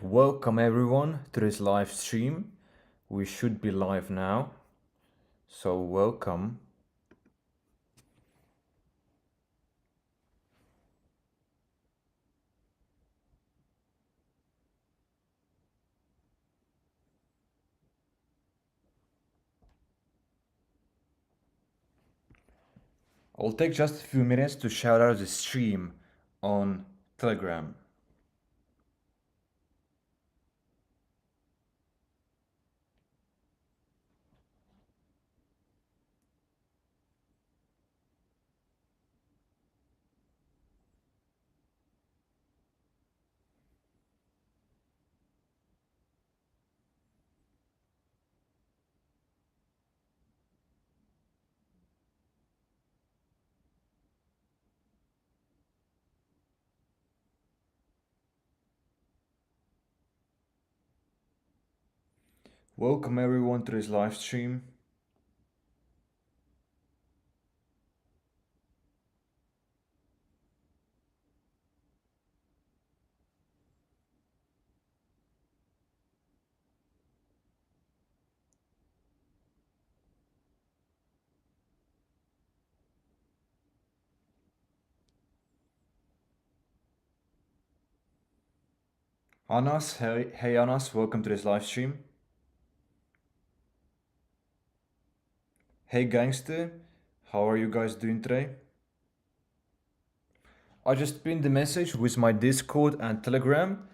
Welcome everyone to this live stream. We should be live now, so welcome. I'll take just a few minutes to shout out the stream on Telegram. Welcome everyone to this live stream. Anas, hey Anas, welcome to this live stream. Hey Gangster, how are you guys doing today? I just pinned the message with my Discord and Telegram,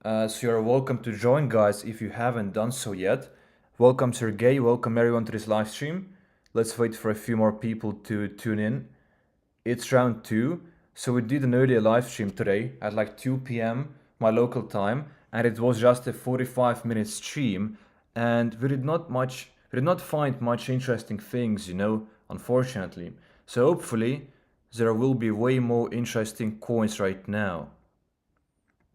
so you're welcome to join, guys, if you haven't done so yet. Welcome Sergey, welcome everyone to this live stream. Let's wait for a few more people to tune in. It's round 2, so we did an earlier live stream today at like 2 p.m. my local time, and it was just a 45-minute stream, and we did not find much interesting things, unfortunately. So hopefully there will be way more interesting coins right now.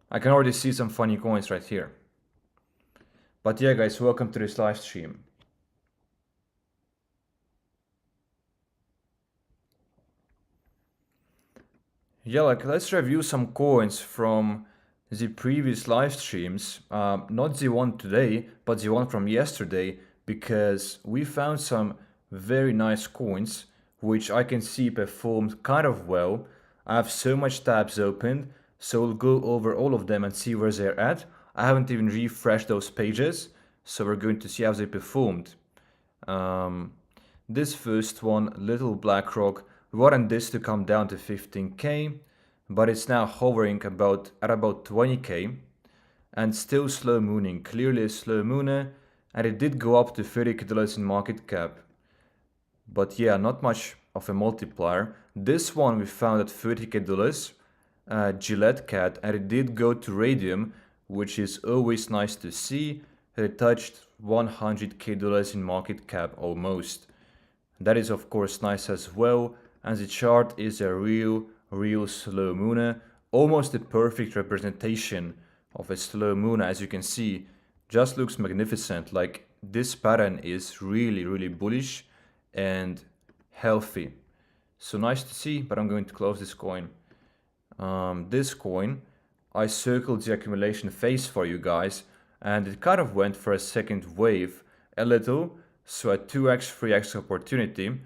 I can already see some funny coins right here. But yeah, guys, welcome to this live stream. Yeah, let's review some coins from the previous live streams. Not the one today, but the one from yesterday, because we found some very nice coins, which I can see performed kind of well. I have so much tabs opened, so we'll go over all of them and see where they're at. I haven't even refreshed those pages, so we're going to see how they performed. This first one, Little Black Rock, we wanted this to come down to 15k, but it's now hovering at about 20k, and still slow mooning, clearly a slow mooner, and it did go up to $30k in market cap. But yeah, not much of a multiplier. This one we found at $30k, Gillette Cat, and it did go to Radium, which is always nice to see. It touched $100k in market cap almost. That is of course nice as well, and the chart is a real slow mooner, almost a perfect representation of a slow mooner. As you can see, just looks magnificent. Like, this pattern is really bullish and healthy, so nice to see. But I'm going to close this coin. This coin, I circled the accumulation phase for you guys, and it kind of went for a second wave a little, so a 2x 3x opportunity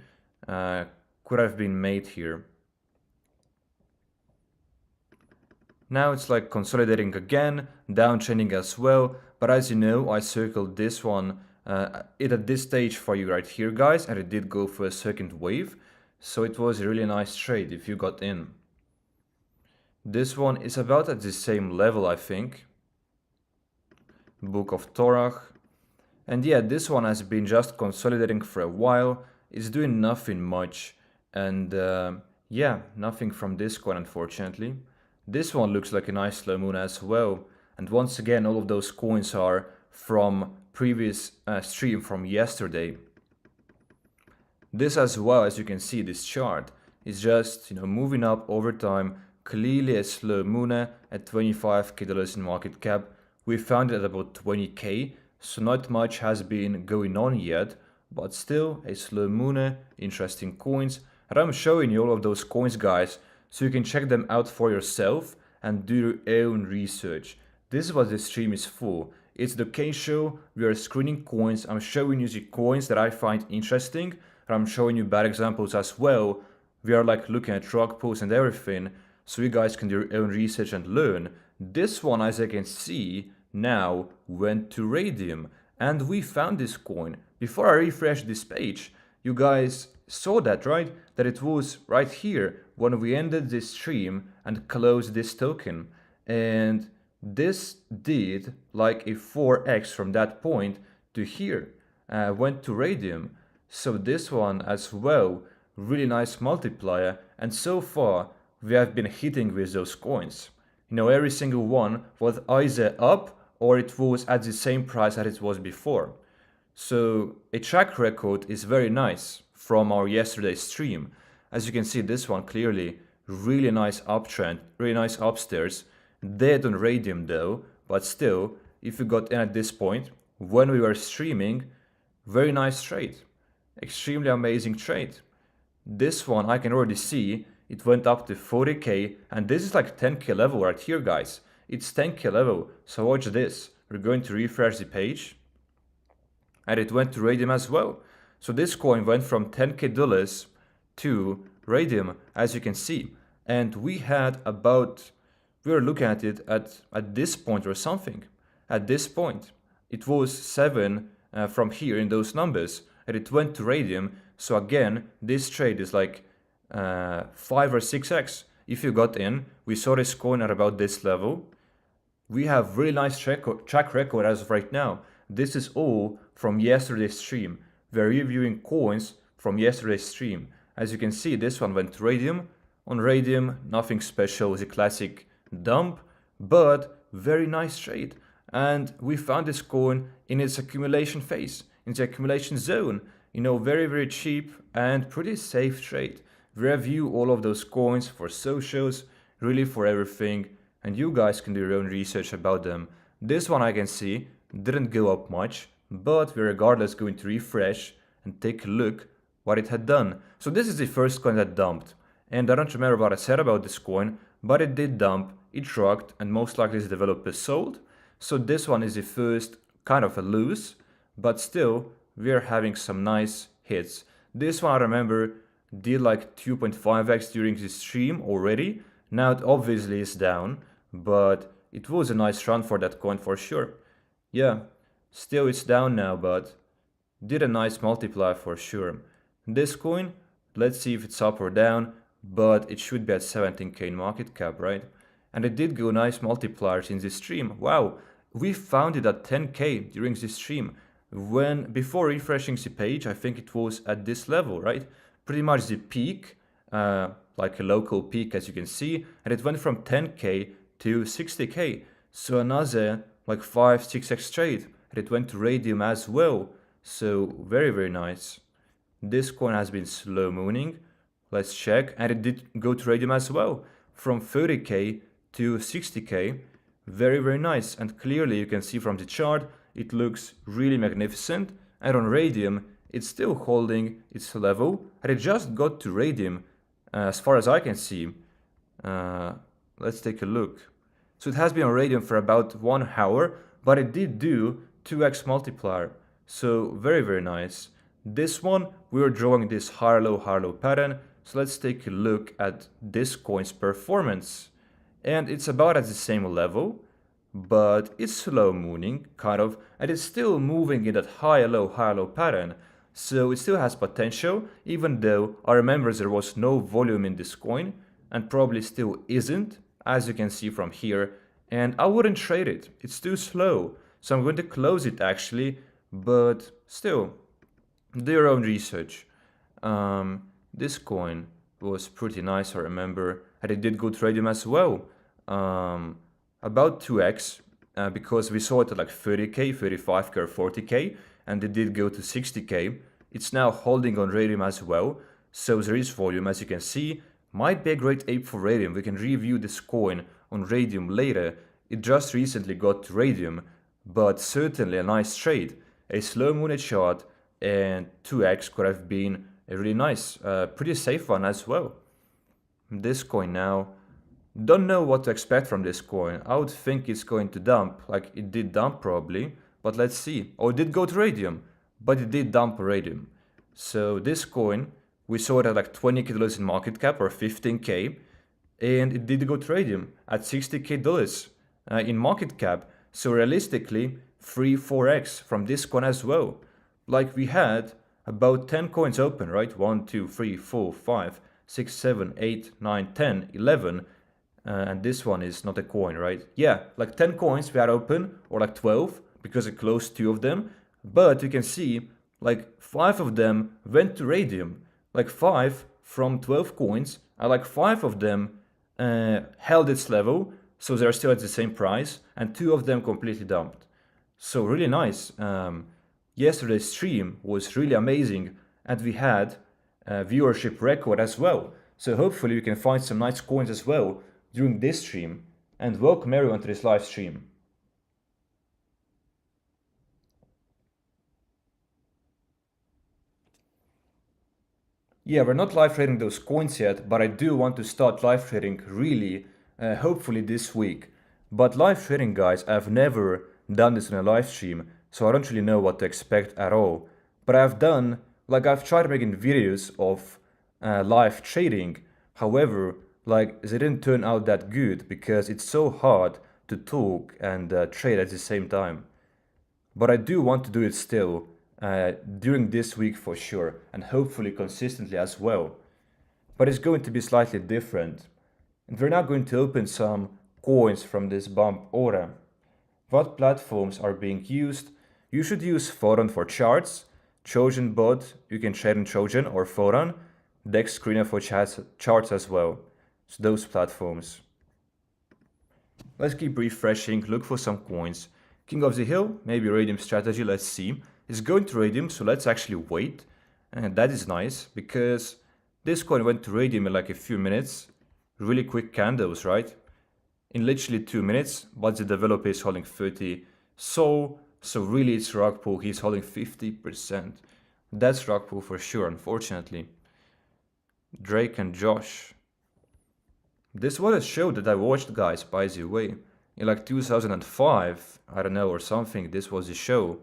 could have been made here. Now it's like consolidating again, downtrending as well, but as you know, I circled this one it at this stage for you right here, guys, and it did go for a second wave, so it was a really nice trade if you got in. This one is about at the same level, I think. Book of Torah. And yeah, this one has been just consolidating for a while. It's doing nothing much. And yeah, nothing from this coin, unfortunately. This one looks like a nice slow moon as well. And once again, all of those coins are from previous stream from yesterday. This as well, as you can see, this chart is just moving up over time. Clearly a slow mooner at $25k in market cap. We found it at about 20k, so not much has been going on yet, but still a slow mooner, interesting coins. And I'm showing you all of those coins, guys, so you can check them out for yourself and do your own research. This is what the stream is for. It's the K show. We are screening coins. I'm showing you the coins that I find interesting, and I'm showing you bad examples as well. We are like looking at rug pulls and everything, so you guys can do your own research and learn. This one, as I can see, now went to Radium, and we found this coin. Before I refresh this page, you guys saw that, right? That it was right here when we ended this stream and closed this token. And this did like a 4x from that point to here, went to Radium. So this one as well, really nice multiplier. And so far, we have been hitting with those coins. You know, every single one was either up or it was at the same price as it was before. So a track record is very nice from our yesterday's stream. As you can see, this one clearly really nice uptrend, really nice upstairs. Dead on Radium though, but still, if you got in at this point, when we were streaming, very nice trade. Extremely amazing trade. This one I can already see, it went up to 40k, and this is like 10k level right here, guys. It's 10k level, so watch this. We're going to refresh the page, and it went to Radium as well. So this coin went from 10k dollars to Radium, as you can see. And we had about, we were looking at it at this point or something. At this point, it was 7 from here in those numbers, and it went to Radium. So again, this trade is like 5 or 6x. If you got in, we saw this coin at about this level. We have really nice track record as of right now. This is all from yesterday's stream. We're reviewing coins from yesterday's stream. As you can see, this one went to Radium. On Radium, nothing special, it's a classic dump, but very nice trade. And we found this coin in its accumulation phase, in the accumulation zone. You know, very, very cheap and pretty safe trade. We review all of those coins for socials, really for everything, and you guys can do your own research about them. This one I can see didn't go up much, but we're regardless going to refresh and take a look what it had done. So this is the first coin that dumped, and I don't remember what I said about this coin, but it did dump, it shrugged, and most likely the developer sold. So this one is the first kind of a lose, but still we're having some nice hits. This one I remember did like 2.5x during the stream already. Now it obviously is down, but it was a nice run for that coin for sure. Yeah, still it's down now, but did a nice multiplier for sure. This coin, let's see if it's up or down, but it should be at 17k in market cap, right? And it did go nice multipliers in this stream. Wow, we found it at 10k during this stream. When before refreshing the page, I think it was at this level, right? Pretty much the peak, like a local peak as you can see, and it went from 10k to 60k. So another like 5-6x trade, and it went to Radium as well. So very, very nice. This coin has been slow mooning. Let's check, and it did go to Radium as well, from 30k to 60k. Very, very nice, and clearly you can see from the chart, it looks really magnificent, and on Radium, it's still holding its level, and it just got to Radium, as far as I can see. Let's take a look. So it has been on Radium for about 1 hour, but it did do 2x multiplier, so very, very nice. This one, we were drawing this higher low pattern, so let's take a look at this coin's performance. And it's about at the same level, but it's slow mooning, kind of, and it's still moving in that high low pattern. So it still has potential, even though I remember there was no volume in this coin, and probably still isn't, as you can see from here. And I wouldn't trade it, it's too slow. So I'm going to close it actually, but still, do your own research. This coin was pretty nice, I remember, and it did go to Radium as well. About 2x, because we saw it at like 30k, 35k or 40k, and it did go to 60k. It's now holding on Radium as well, so there is volume, as you can see. Might be a great ape for Radium. We can review this coin on Radium later. It just recently got to Radium, but certainly a nice trade. A slow moon chart, and 2x could have been a really nice, pretty safe one as well. This coin now, Don't know what to expect from this coin. I would think it's going to dump, like it did dump probably, but let's see. Oh, it did go to radium, but it did dump radium. So this coin, we saw it at like $20k in market cap or 15k, and it did go to radium at $60k in market cap. So realistically, 3-4x from this coin as well. Like we had about 10 coins open, right? 1, 2, 3, 4, 5, 6, 7, 8, 9, 10, 11. And this one is not a coin, right? Yeah, like 10 coins we had open, or like 12, because it closed 2 of them. But you can see, like 5 of them went to radium. Like 5 from 12 coins, and like 5 of them held its level, so they're still at the same price, and 2 of them completely dumped. So really nice. Yesterday's stream was really amazing, and we had a viewership record as well. So hopefully we can find some nice coins as well during this stream, and welcome everyone to this live stream. Yeah, we're not live trading those coins yet, but I do want to start live trading really, hopefully this week. But live trading, guys, I've never done this in a live stream, so I don't really know what to expect at all. But I've tried making videos of live trading. However, like they didn't turn out that good because it's so hard to talk and trade at the same time. But I do want to do it still during this week for sure, and hopefully consistently as well. But it's going to be slightly different. And we're now going to open some coins from this bump aura. What platforms are being used? You should use Photon for charts, Trojan bot, you can trade in Trojan or Photon, Dex Screener for charts as well. So those platforms. Let's keep refreshing, look for some coins. King of the Hill, maybe Radium strategy, let's see. It's going to Radium, so let's actually wait. And that is nice, because this coin went to Radium in like a few minutes. Really quick candles, right? In literally 2 minutes, but the developer is holding 30. So really it's rug pull, he's holding 50%. That's rug pull for sure, unfortunately. Drake and Josh. This was a show that I watched, guys, by the way. In like 2005, I don't know, or something, this was a show.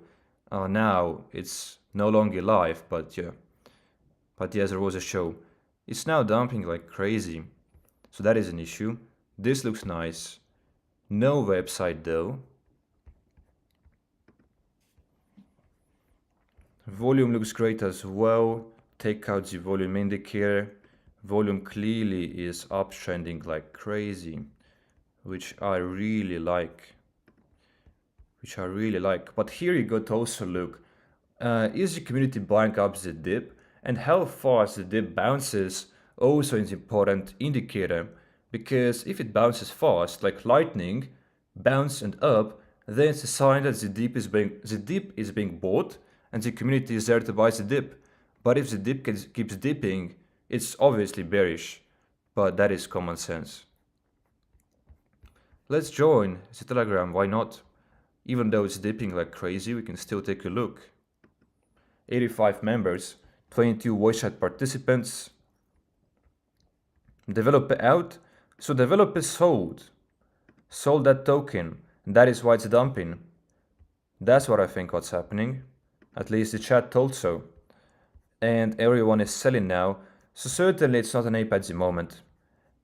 Now it's no longer live, but yeah. But yes, there was a show. It's now dumping like crazy. So that is an issue. This looks nice. No website though. Volume looks great as well. Take out the volume indicator. Volume clearly is uptrending like crazy, which I really like. But here you got to also look, is the community buying up the dip, and how fast the dip bounces also is an important indicator, because if it bounces fast like lightning, bounce and up, then it's a sign that the dip is being bought and the community is there to buy the dip. But if the dip keeps dipping, it's obviously bearish, but that is common sense. Let's join the Telegram, why not? Even though it's dipping like crazy, we can still take a look. 85 members, 22 voice chat participants. Developer out, so developer sold that token, and that is why it's dumping. That's what I think what's happening. At least the chat told so. And everyone is selling now, so certainly it's not an ape at the moment.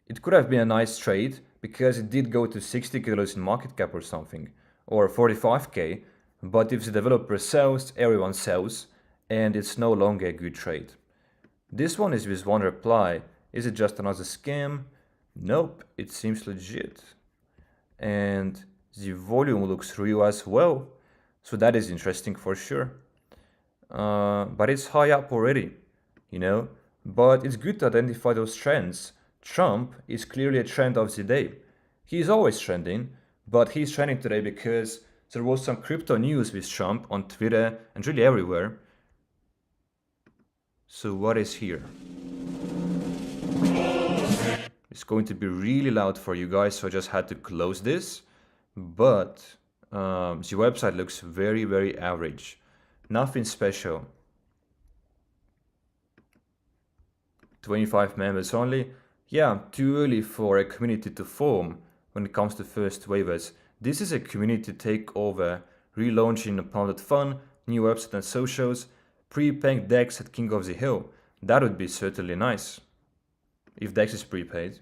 It could have been a nice trade, because it did go to 60k in market cap or something, or 45k, but if the developer sells, everyone sells, and it's no longer a good trade. This one is with one reply. Is it just another scam? Nope, it seems legit. And the volume looks real as well, so that is interesting for sure. But it's high up already, you know? But it's good to identify those trends. Trump is clearly a trend of the day. He's always trending, but he's trending today because there was some crypto news with Trump on Twitter and really everywhere. So what is here? It's going to be really loud for you guys, so I just had to close this. But the website looks very, very average. Nothing special. 25 members only. Yeah, too early for a community to form when it comes to first waivers. This is a community takeover, relaunching Pump.FUN, new website and socials, prepaying Dex at King of the Hill. That would be certainly nice if Dex is prepaid.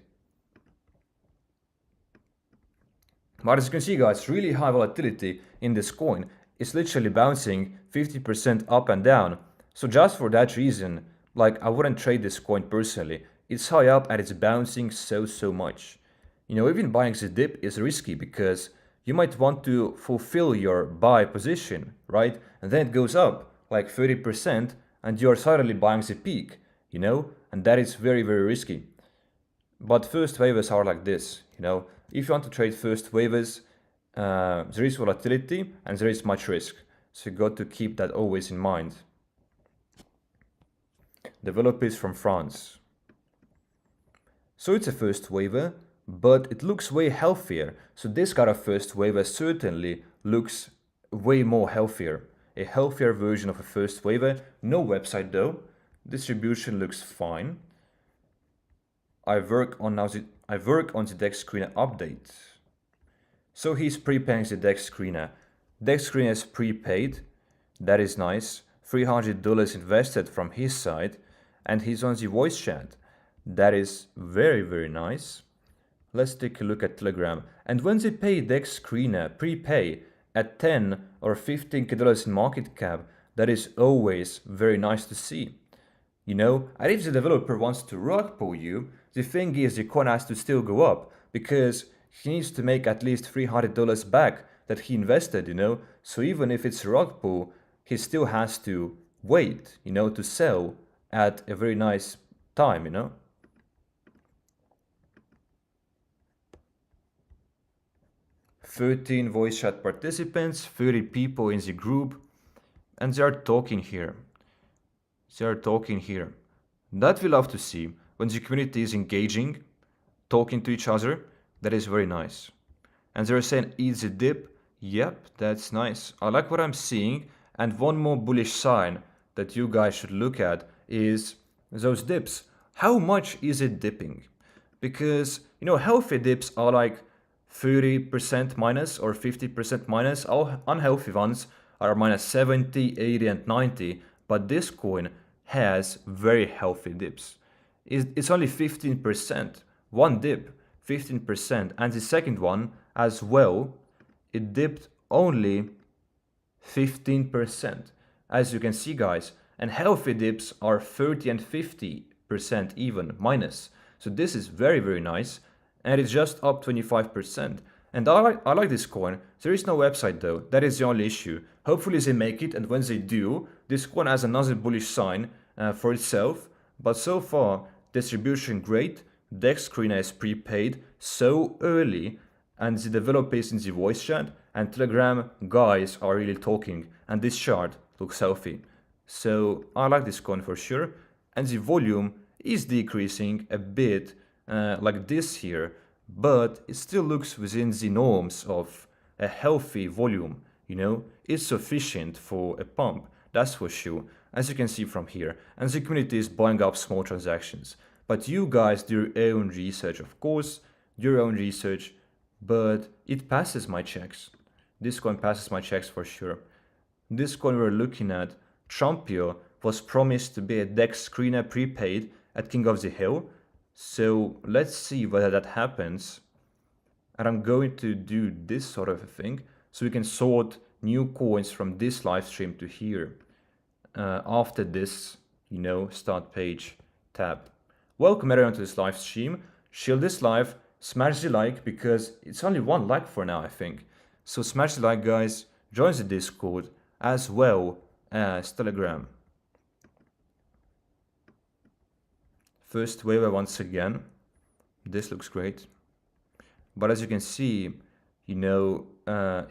But as you can see, guys, really high volatility in this coin. It's literally bouncing 50% up and down. So just for that reason, like, I wouldn't trade this coin personally. It's high up and it's bouncing so much. You know, even buying the dip is risky because you might want to fulfill your buy position, right? And then it goes up like 30% and you're suddenly buying the peak, you know? And that is very risky. But first waivers are like this, you know. If you want to trade first waivers, there is volatility and there is much risk. So you got to keep that always in mind. Developers from France. So it's a first waiver, but it looks way healthier. So this kind of first waiver certainly looks way more healthier. A healthier version of a first waiver. No website though. Distribution looks fine. I work on the Dex screener update. So he's prepaying the Dex screener. Dex screener is prepaid. That is nice. $300 invested from his side. And he's on the voice chat. That is very nice. Let's take a look at Telegram. And when they pay Dex screener prepay at 10 or $15 in market cap, that is always very nice to see. You know, and if the developer wants to rug pull you, the thing is the coin has to still go up because he needs to make at least $300 back that he invested, you know. So even if it's a rug pull, he still has to wait, you know, to sell at a very nice time, you know. "13 voice chat participants, 30 people in the group, and they are talking here. That we love to see. When the community is engaging, talking to each other, that is very nice. And they're saying eat the dip. Yep, that's nice. I like what I'm seeing. And one more bullish sign that you guys should look at is those dips. How much is it dipping? Because, you know, healthy dips are like 30% minus or 50% minus. All unhealthy ones are minus 70, 80, and 90. But this coin has very healthy dips. It's only 15%. One dip, 15%. And the second one as well, it dipped only 15%. As you can see, guys, and healthy dips are 30 and 50% even minus. So this is very nice. And it's just up 25%. And I like this coin. There is no website though. That is the only issue. Hopefully they make it, and when they do, this coin has another bullish sign for itself. But so far, distribution great. Dex screener is prepaid so early, and the developers in the voice chat and Telegram guys are really talking, and this chart looks healthy. So I like this coin for sure. And the volume is decreasing a bit, like this here, but it still looks within the norms of a healthy volume, you know. It's sufficient for a pump, that's for sure, as you can see from here. And the community is buying up small transactions. But you guys do your own research, of course, do your own research, but it passes my checks. This coin passes my checks for sure. This coin we're looking at, Trumpio, was promised to be a Dex screener prepaid at King of the Hill. So let's see whether that happens. And I'm going to do this sort of a thing, so we can sort new coins from this live stream to here. After this, you know, start page tab. Welcome everyone to this live stream. Share this live, smash the like, because it's only one like for now, I think. So smash the like, guys, join the Discord as well as Telegram. First waiver once again. This looks great. But as you can see, you know,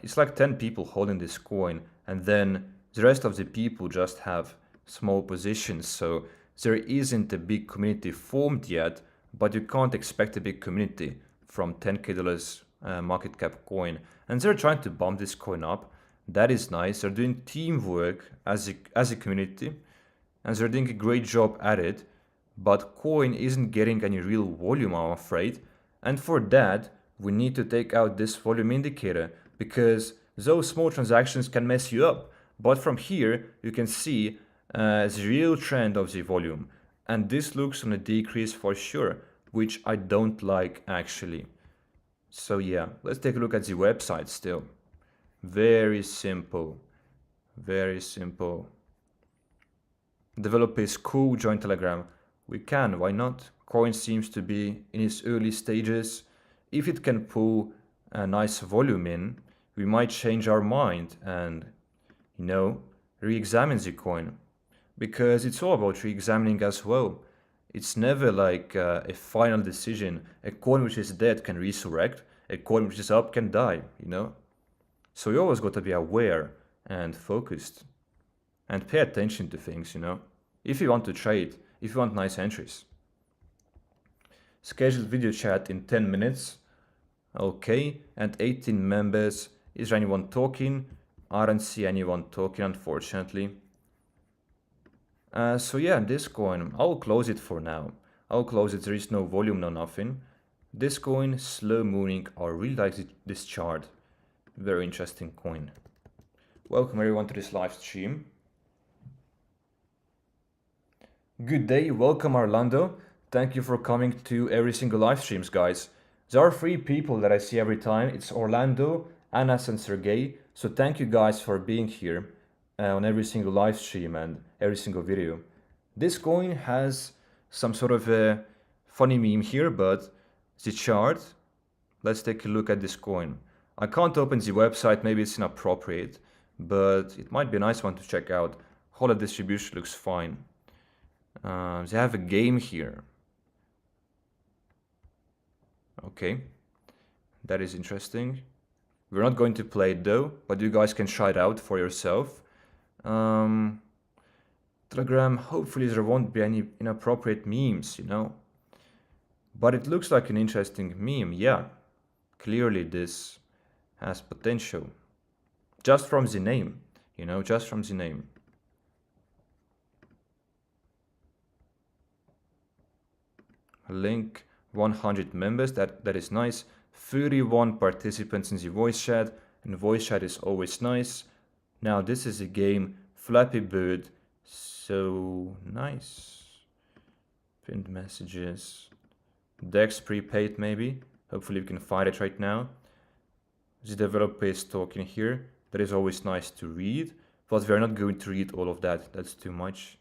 it's like 10 people holding this coin, and then the rest of the people just have small positions. So there isn't a big community formed yet, but you can't expect a big community from $10K market cap coin. And they're trying to bump this coin up. That is nice. They're doing teamwork as a community, and they're doing a great job at it. but coin isn't getting any real volume, I'm afraid. And for that, we need to take out this volume indicator, because those small transactions can mess you up. But from here, you can see the real trend of the volume. And this looks on a decrease for sure, which I don't like actually. So yeah, let's take a look at the website still. Very simple. Very simple. Developer is cool, join Telegram. We can, why not? Coin seems to be in its early stages. If it can pull a nice volume in, we might change our mind and, you know, re-examine the coin. Because it's all about re-examining as well. It's never like a final decision. A coin which is dead can resurrect. A coin which is up can die, you know? So you always got to be aware and focused. And pay attention to things, you know? If you want to trade, if you want nice entries. Scheduled video chat in 10 minutes. Okay, and 18 members. Is there anyone talking? I don't see anyone talking, unfortunately. So yeah, this coin, I'll close it for now. I'll close it, there is no volume, no nothing. This coin, slow mooning, I really like this chart. Very interesting coin. Welcome everyone to this live stream. Good day, welcome Orlando. Thank you for coming to every single live streams, guys. There are 3 people that I see every time. It's Orlando, Anas and Sergey. So thank you guys for being here on every single live stream and every single video. This coin has some sort of a funny meme here, but the chart, let's take a look at this coin. I can't open the website, maybe it's inappropriate, but it might be a nice one to check out. Whole distribution looks fine. They have a game here. Okay, that is interesting. We're not going to play it though, but you guys can try it out for yourself. Telegram, hopefully there won't be any inappropriate memes, you know. But it looks like an interesting meme, yeah. Clearly this has potential. Just from the name, you know, just from the name. Link 100 members, that is nice. 31 participants in the voice chat, and voice chat is always nice. Now this is a game, Flappy Bird, so nice. Pinned messages, Dex prepaid maybe, hopefully we can find it right now. The developer is talking here, that is always nice to read, but we're not going to read all of that, that's too much.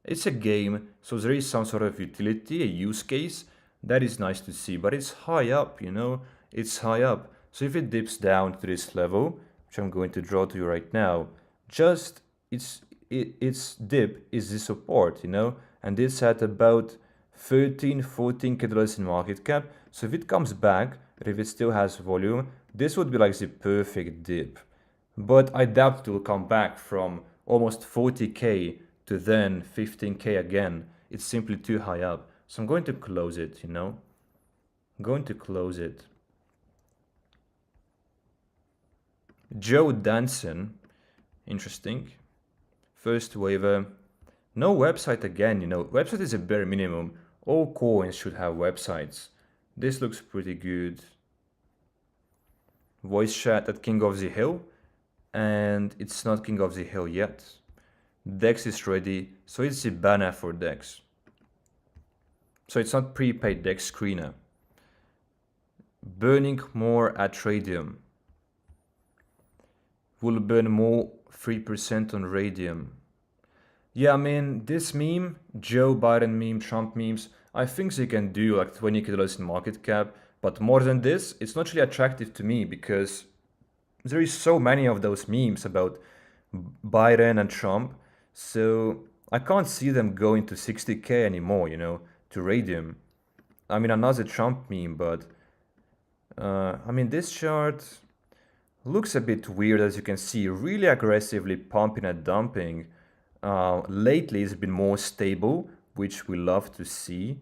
It's a game, so there is some sort of utility, a use case. That is nice to see, but it's high up, you know? It's high up. So if it dips down to this level, which I'm going to draw to you right now, just its dip is the support, you know? And it's at about 13, 14k dollars in market cap. So if it comes back, if it still has volume, this would be like the perfect dip. But I doubt it will come back from almost 40k to then 15k again. It's simply too high up. So I'm going to close it, you know. I'm going to close it. Joe Danson, interesting. First waiver. No website again, you know. Website is a bare minimum. All coins should have websites. This looks pretty good. Voice chat at King of the Hill. And it's not King of the Hill yet. Dex is ready, so it's the banner for Dex. So it's not prepaid Dex screener. Burning more at Radium. Will burn more 3% on Radium. Yeah, I mean, this meme, Joe Biden meme, Trump memes, I think they can do like 20k dollars in market cap, but more than this, it's not really attractive to me because there is so many of those memes about Biden and Trump, so I can't see them going to 60k anymore, you know, to Radium. I mean, another Trump meme, but I mean, this chart looks a bit weird, as you can see, really aggressively pumping and dumping. Lately it's been more stable, which we love to see.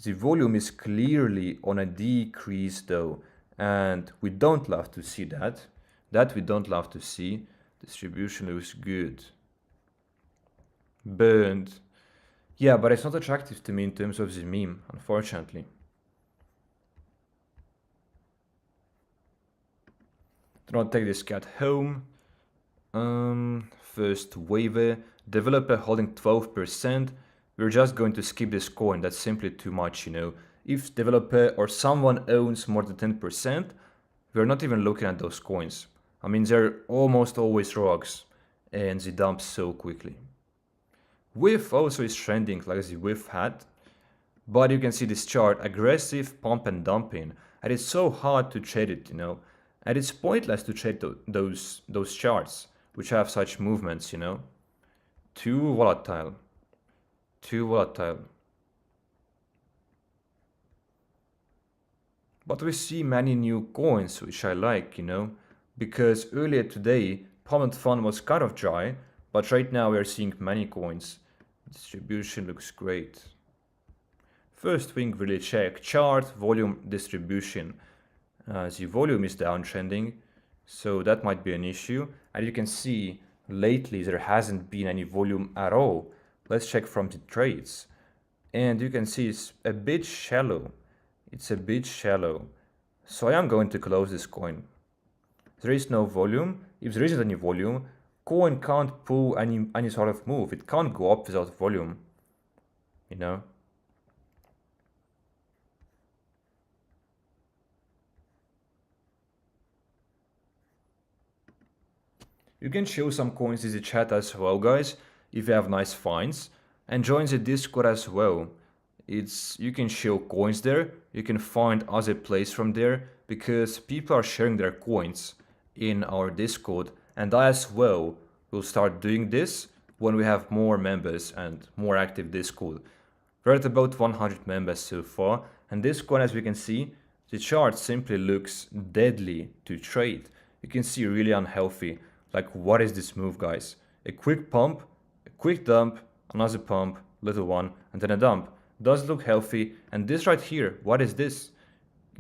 The volume is clearly on a decrease though, and we don't love to see that. That we don't love to see. Distribution looks good. Burned. Yeah, but it's not attractive to me in terms of the meme, unfortunately. Do not take this cat home. First waiver, developer holding 12%. We're just going to skip this coin. That's simply too much, you know. If developer or someone owns more than 10%, we're not even looking at those coins. I mean, they're almost always rocks, and they dump so quickly. Whiff also is trending like the whiff had, but you can see this chart, aggressive pump and dumping, and it's so hard to trade it, you know, and it's pointless to trade those charts which have such movements, you know. Too volatile, too volatile. But we see many new coins which I like, you know, because earlier today PUMP.FUN was kind of dry, but right now we are seeing many coins. Distribution looks great. First thing really check chart, volume, distribution. The volume is downtrending, so that might be an issue. And you can see lately there hasn't been any volume at all. Let's check from the trades. And you can see it's a bit shallow. It's a bit shallow. So I am going to close this coin. There is no volume. If there isn't any volume, coin can't pull any sort of move. It can't go up without volume, you know. You can show some coins in the chat as well, guys, if you have nice finds, and join the Discord as well. You can show coins there, you can find other plays from there, because people are sharing their coins in our Discord, and I as well will start doing this when we have more members and more active Discord. We're at about 100 members so far, and this coin, as we can see, the chart simply looks deadly to trade. You can see really unhealthy. Like, what is this move, guys? A quick pump, a quick dump, another pump, little one, and then a dump. Does look healthy. And this right here, what is this?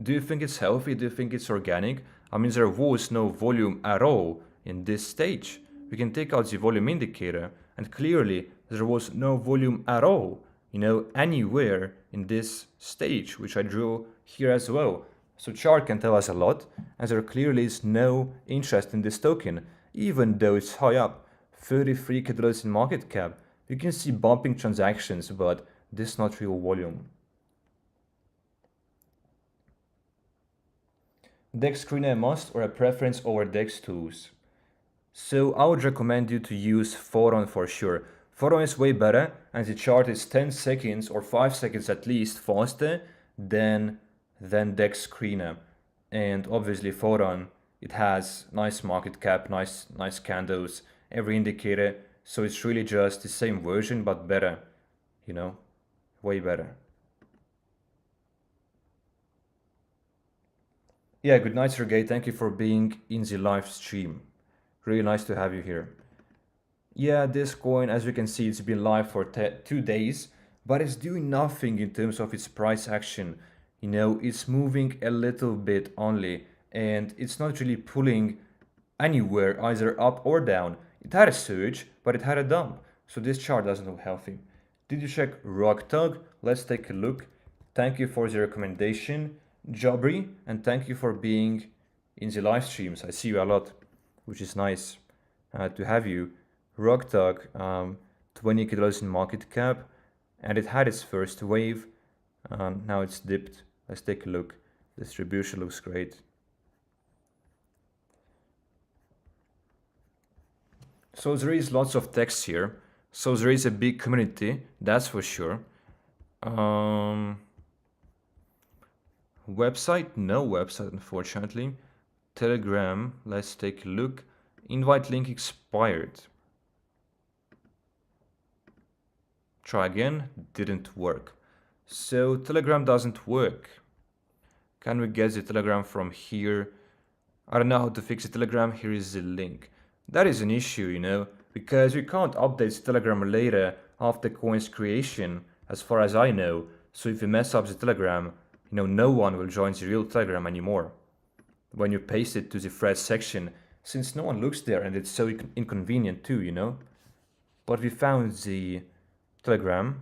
Do you think it's healthy? Do you think it's organic? I mean, there was no volume at all in this stage. We can take out the volume indicator, and clearly there was no volume at all, you know, anywhere in this stage, which I drew here as well. So chart can tell us a lot, and there clearly is no interest in this token, even though it's high up, 33k dollars in market cap. You can see bumping transactions, but this is not real volume. DEX screener a must or a preference over DEX tools? So I would recommend you to use PHORON for sure. PHORON is way better, and the chart is 10 seconds or 5 seconds at least faster than DEX screener. And obviously PHORON, it has nice market cap, nice candles, every indicator. So it's really just the same version, but better, you know, way better. Yeah, good night, Sergey. Thank you for being in the live stream. Really nice to have you here. Yeah, this coin, as you can see, it's been live for 2 days, but it's doing nothing in terms of its price action. You know, it's moving a little bit only, and it's not really pulling anywhere, either up or down. It had a surge, but it had a dump, so this chart doesn't look healthy. Did you check Rock Tug? Let's take a look. Thank you for the recommendation, Jabri, and thank you for being in the live streams. I see you a lot, which is nice to have you. Rock Tug, 20k dollars in market cap, and it had its first wave. Now it's dipped. Let's take a look. Distribution looks great. So there is lots of text here. So there is a big community, that's for sure. Website? No website, unfortunately. Telegram, let's take a look. Invite link expired. Try again, didn't work. So Telegram doesn't work. Can we get the Telegram from here? I don't know how to fix the Telegram, here is the link. That is an issue, you know, because we can't update Telegram later after coin's creation, as far as I know. So if you mess up the Telegram, you know, no one will join the real Telegram anymore when you paste it to the thread section, since no one looks there and it's so inconvenient too, you know. But we found the Telegram,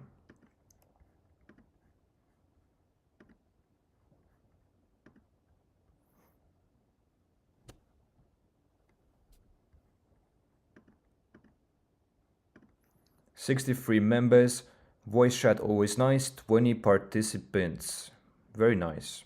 63 members. Voice chat always nice. 20 participants. Very nice.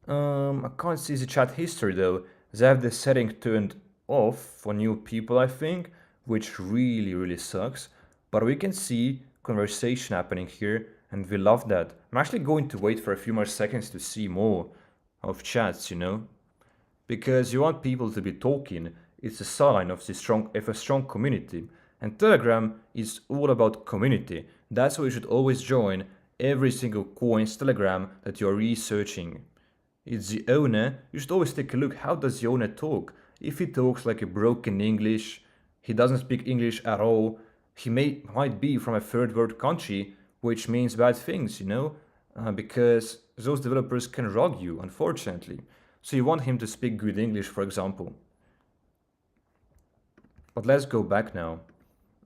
I can't see the chat history though. They have the setting turned off for new people, I think, which really sucks. But we can see conversation happening here, and we love that. I'm actually going to wait for a few more seconds to see more of chats, you know, because you want people to be talking. It's a sign of a strong community, and Telegram is all about community. That's why you should always join every single coin's Telegram that you're researching. It's the owner. You should always take a look. How does the owner talk? If he talks like a broken English, he doesn't speak English at all. He might be from a third world country, which means bad things, you know, because those developers can rug you, unfortunately. So you want him to speak good English, for example. But let's go back now.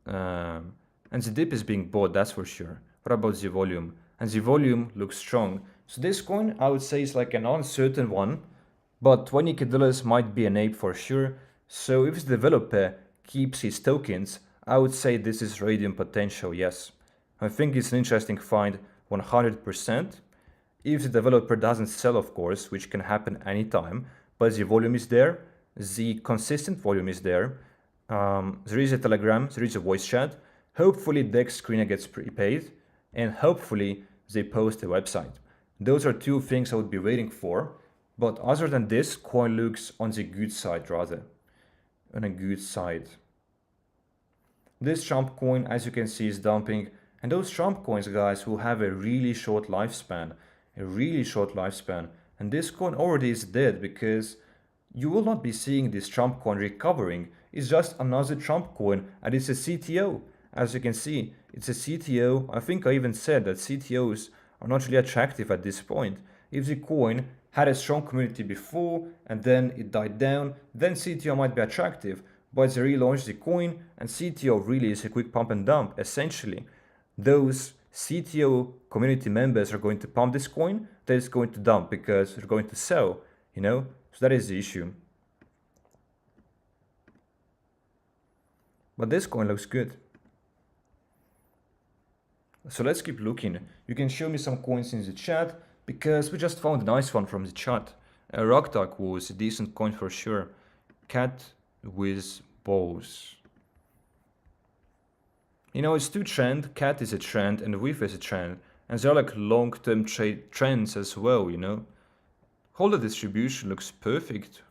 And the dip is being bought, that's for sure. What about the volume? And the volume looks strong. So this coin, I would say, is like an uncertain one, but $20k might be an ape for sure. So if the developer keeps his tokens, I would say this is radium potential, yes. I think it's an interesting find, 100%. If the developer doesn't sell, of course, which can happen anytime, but the volume is there, the consistent volume is there. There is a Telegram, there is a voice chat. Hopefully Dex Screener gets prepaid, and hopefully they post a website. Those are two things I would be waiting for. But other than this, coin looks on the good side rather. On a good side. This Trump coin, as you can see, is dumping. And those Trump coins, guys, will have a really short lifespan. A really short lifespan. And this coin already is dead because you will not be seeing this Trump coin recovering. It's just another Trump coin, and it's a CTO. As you can see, it's a CTO. I think I even said that CTOs are not really attractive at this point. If the coin had a strong community before and then it died down, then CTO might be attractive. But they relaunched the coin, and CTO really is a quick pump and dump, essentially. Those CTO community members are going to pump this coin, then it's going to dump because they're going to sell, you know? So that is the issue. But this coin looks good. So let's keep looking. You can show me some coins in the chat, because we just found a nice one from the chat. Rockduck was a decent coin for sure. Cat with balls. You know, it's two trend. Cat is a trend and Whiff is a trend. And they're like long-term trends as well, you know. Holder distribution looks perfect.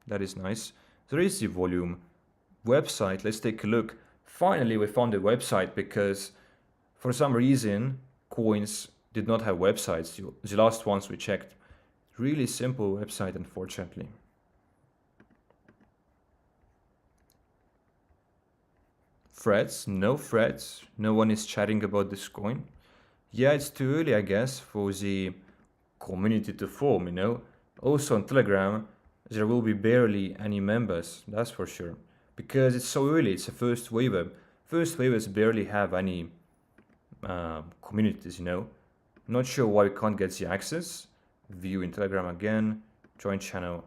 That is nice. There is the volume. Website, let's take a look. Finally, we found a website, because for some reason, coins did not have websites. The last ones we checked. Really simple website, unfortunately. Threads? No threads. No one is chatting about this coin. Yeah, it's too early, I guess, for the community to form, you know. Also on Telegram, there will be barely any members, that's for sure. Because it's so early, it's a first waiver. First waivers barely have any communities, you know. Not sure why we can't get the access. View in Telegram again. Join channel.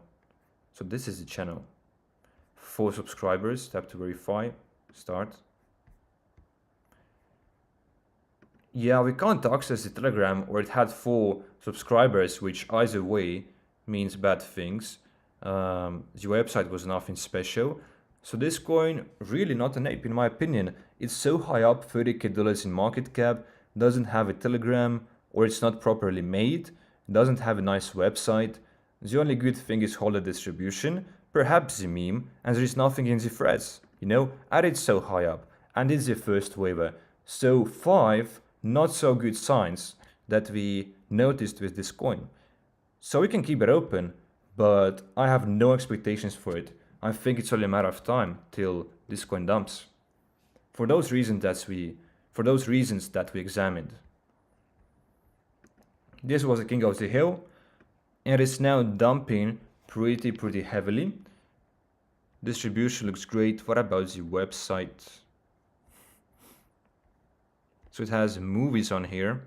So this is the channel. 4 subscribers. Tap to verify. Start. Yeah, we can't access the Telegram, or it had 4 subscribers, which either way means bad things. The website was nothing special. So this coin, really not an ape in my opinion. It's so high up, $30k in market cap, doesn't have a Telegram, or it's not properly made, doesn't have a nice website. The only good thing is holder distribution, perhaps the meme, and there is nothing in the threads, you know, and it's so high up, and it's the first waiver. So 5 not so good signs that we noticed with this coin. So we can keep it open, but I have no expectations for it. I think it's only a matter of time till this coin dumps. For those reasons that we examined. This was the king of the hill, and it's now dumping pretty heavily. Distribution looks great. What about the website? So it has movies on here,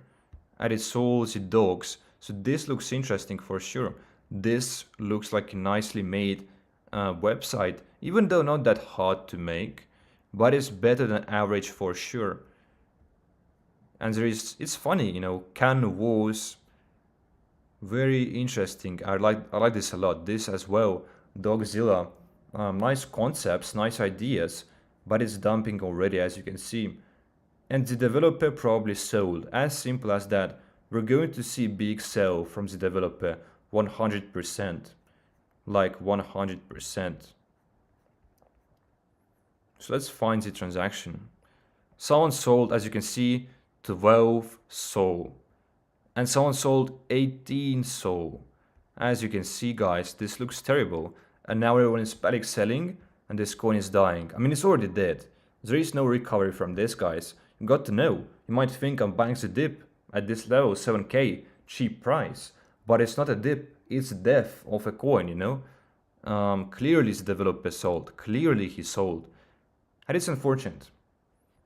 and it's all the dogs. So this looks interesting for sure. This looks like a nicely made website, even though not that hard to make, but it's better than average for sure. And it's funny, can wars, very interesting. I like this a lot. This as well, Dogzilla, nice concepts, nice ideas, but it's dumping already, as you can see. And the developer probably sold. As simple as that. We're going to see big sell from the developer, 100%, like 100%. So let's find the transaction. Someone sold, as you can see, 12 SOL. And someone sold 18 SOL. As you can see, guys, this looks terrible. And now everyone is panic selling, and this coin is dying. I mean, it's already dead. There is no recovery from this, guys. You got to know. You might think I'm buying the dip at this level, 7k, cheap price. But it's not a dip, it's the death of a coin. Clearly the developer sold. Clearly he sold. And it's unfortunate,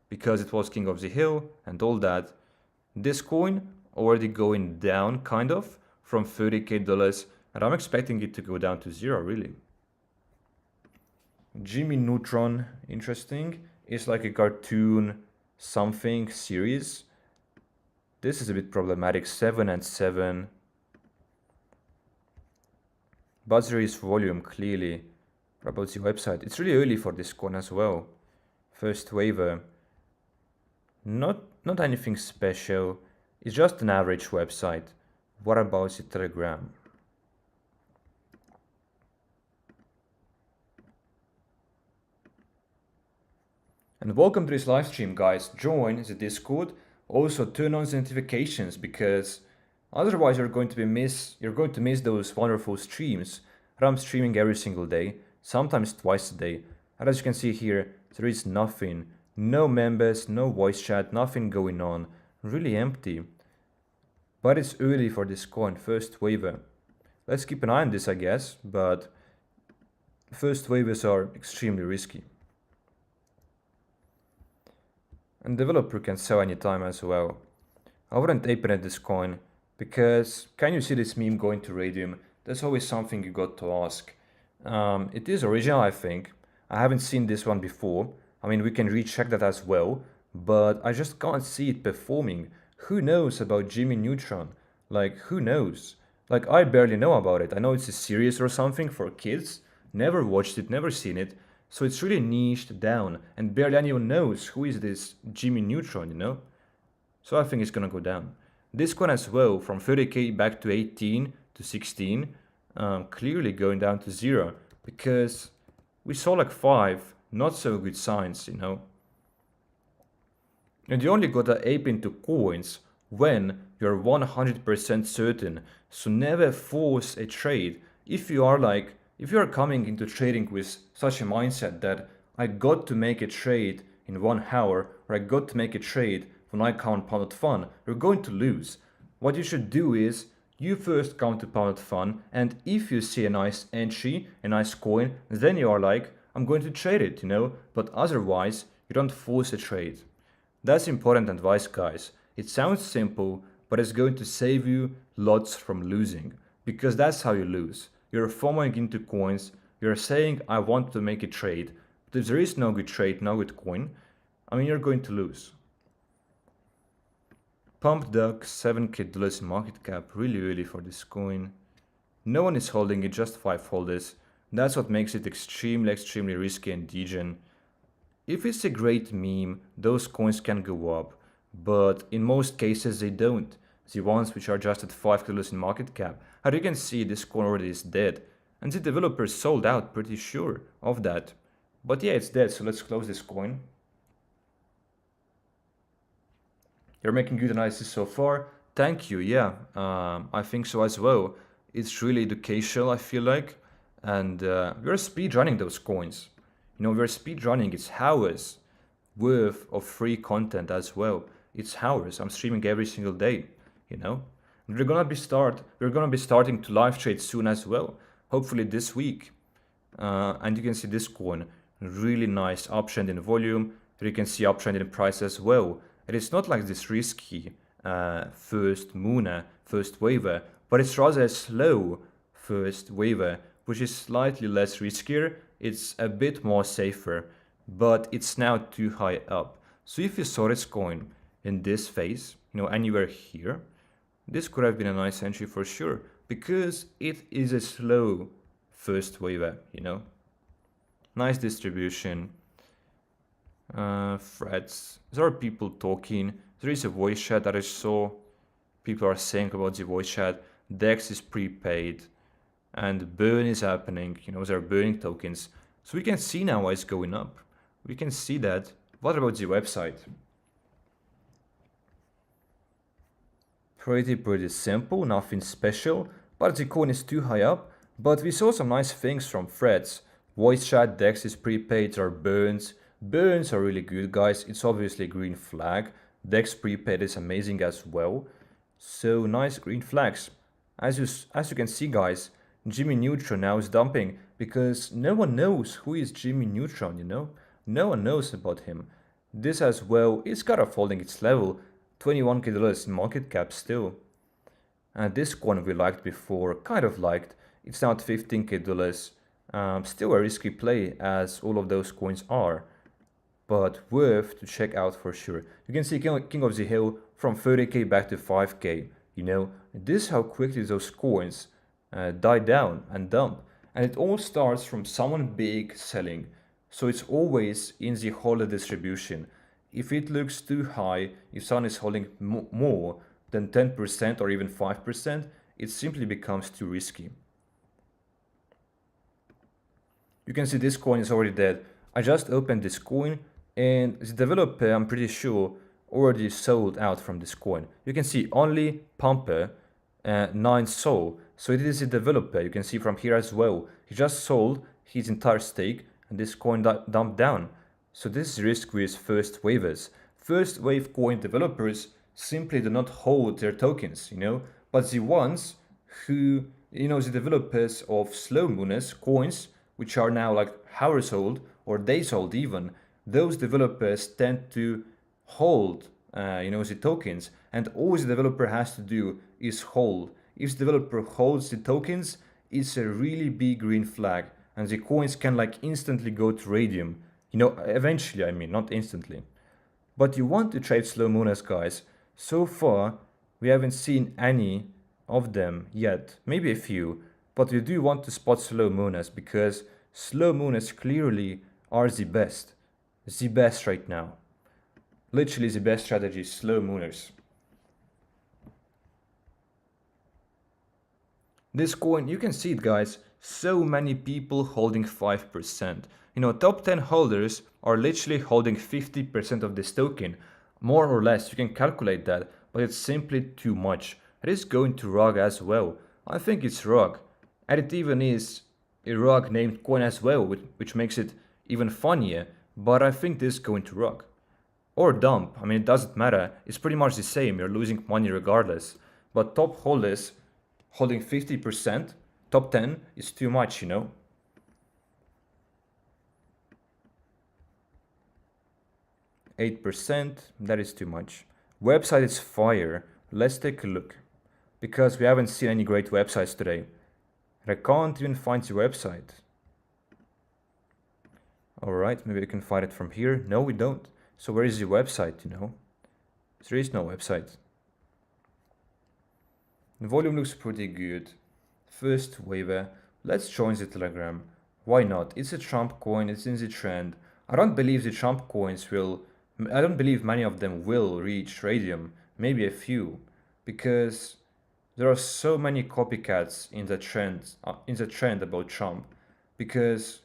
because it was king of the hill and all that. This coin already going down, kind of, from $30k, and I'm expecting it to go down to 0, really. Jimmy Neutron, interesting. It's like a cartoon something series. This is a bit problematic, 7 and 7. But there is volume, clearly. What about the website? It's really early for this coin as well. First waiver. Not anything special. It's just an average website. What about the Telegram? And welcome to this live stream, guys. Join the Discord. Also turn on the notifications, because otherwise you're going to miss those wonderful streams that I'm streaming every single day, sometimes twice a day. And as you can see here, there is nothing. No members, no voice chat, nothing going on. Really empty. But it's early for this coin, first waiver. Let's keep an eye on this, I guess, but first waivers are extremely risky. And developer can sell anytime as well. I wouldn't open at this coin, because can you see this meme going to Radium? That's always something you got to ask. It is original, I think. I haven't seen this one before. I mean, we can recheck that as well, but I just can't see it performing. Who knows about Jimmy Neutron? Like, who knows? Like, I barely know about it. I know it's a series or something for kids. Never watched it, never seen it. So it's really niched down, and barely anyone knows who is this Jimmy Neutron, So I think it's gonna go down. This coin as well, from 30k back to 18 to 16, clearly going down to 0, because we saw like 5 not so good signs, And you only gotta ape into coins when you're 100% certain, so never force a trade. If you are coming into trading with such a mindset that I got to make a trade in 1 hour, or I got to make a trade when I count PUMP.FUN, you're going to lose. What you should do is, you first count to PUMP.FUN, and if you see a nice entry, a nice coin, then you are like, I'm going to trade it, But otherwise, you don't force a trade. That's important advice, guys. It sounds simple, but it's going to save you lots from losing, because that's how you lose. You're FOMOing into coins, you're saying I want to make a trade, but if there is no good trade, no good coin, I mean, you're going to lose. Pump Duck, 7k market cap, really early for this coin. No one is holding it, just 5 holders. That's what makes it extremely risky and degen. If it's a great meme, those coins can go up, but in most cases they don't. The ones which are just at 5k in market cap. As you can see, this coin already is dead, and the developers sold out, pretty sure of that. But yeah, it's dead, so let's close this coin. You're making good analysis so far. Thank you, yeah, I think so as well. It's really educational, I feel like, and we're speedrunning those coins. We're speedrunning, it's hours worth of free content as well. It's hours, I'm streaming every single day, We're gonna be starting to live trade soon as well, hopefully this week. And you can see this coin, really nice uptrend in volume. You can see uptrend in price as well. And it's not like this risky first Muna, first waiver, but it's rather a slow first waiver, which is slightly less riskier. It's a bit more safer, but it's now too high up. So if you saw this coin, in this phase, anywhere here, this could have been a nice entry for sure, because it is a slow first wave up. Nice distribution. Threads. There are people talking. There is a voice chat that I saw. People are saying about the voice chat. DEX is prepaid. And burn is happening. There are burning tokens. So we can see now why it's going up. We can see that. What about the website? Pretty simple, nothing special. But the coin is too high up. But we saw some nice things from threads. Voice chat, DEX is prepaid, there are burns. Burns are really good, guys. It's obviously a green flag. DEX prepaid is amazing as well. So nice green flags. As you can see, guys, Jimmy Neutron now is dumping because no one knows who is Jimmy Neutron, No one knows about him. This as well is kind of holding its level. $21k in market cap still. And this coin we liked before, kind of liked. It's now at $15k. Still a risky play as all of those coins are. But worth to check out for sure. You can see King of the Hill from 30k back to 5k. This is how quickly those coins die down and dump. And it all starts from someone big selling. So it's always in the holder distribution. If it looks too high, if someone is holding more than 10% or even 5%, it simply becomes too risky. You can see this coin is already dead. I just opened this coin and the developer, I'm pretty sure, already sold out from this coin. You can see only Pumper 9 sold. So it is a developer. You can see from here as well. He just sold his entire stake and this coin dumped down. So this is risk with first wavers. First wave coin developers simply do not hold their tokens, But the ones who, the developers of slow mooners coins, which are now like hours old or days old even, those developers tend to hold, the tokens, and all the developer has to do is hold. If the developer holds the tokens, it's a really big green flag, and the coins can like instantly go to radium. Eventually, I mean, not instantly. But you want to trade slow mooners, guys. So far, we haven't seen any of them yet, maybe a few, but we do want to spot slow mooners because slow mooners clearly are the best. The best right now. Literally the best strategy is slow mooners. This coin, you can see it, guys, so many people holding 5%. Top 10 holders are literally holding 50% of this token. More or less, you can calculate that, but it's simply too much. It is going to ROG as well. I think it's ROG. And it even is a ROG named coin as well, which makes it even funnier. But I think this is going to ROG. Or dump. I mean, it doesn't matter. It's pretty much the same. You're losing money regardless. But top holders holding 50%, top 10 is too much, 8%, that is too much. Website is fire. Let's take a look. Because we haven't seen any great websites today. I can't even find the website. Alright, maybe we can find it from here. No, we don't. So where is the website, There is no website. The volume looks pretty good. First waiver. Let's join the Telegram. Why not? It's a Trump coin, it's in the trend. I don't believe the Trump coins will... I don't believe many of them will reach radium. Maybe a few. Because there are so many copycats in the trend about Trump. Because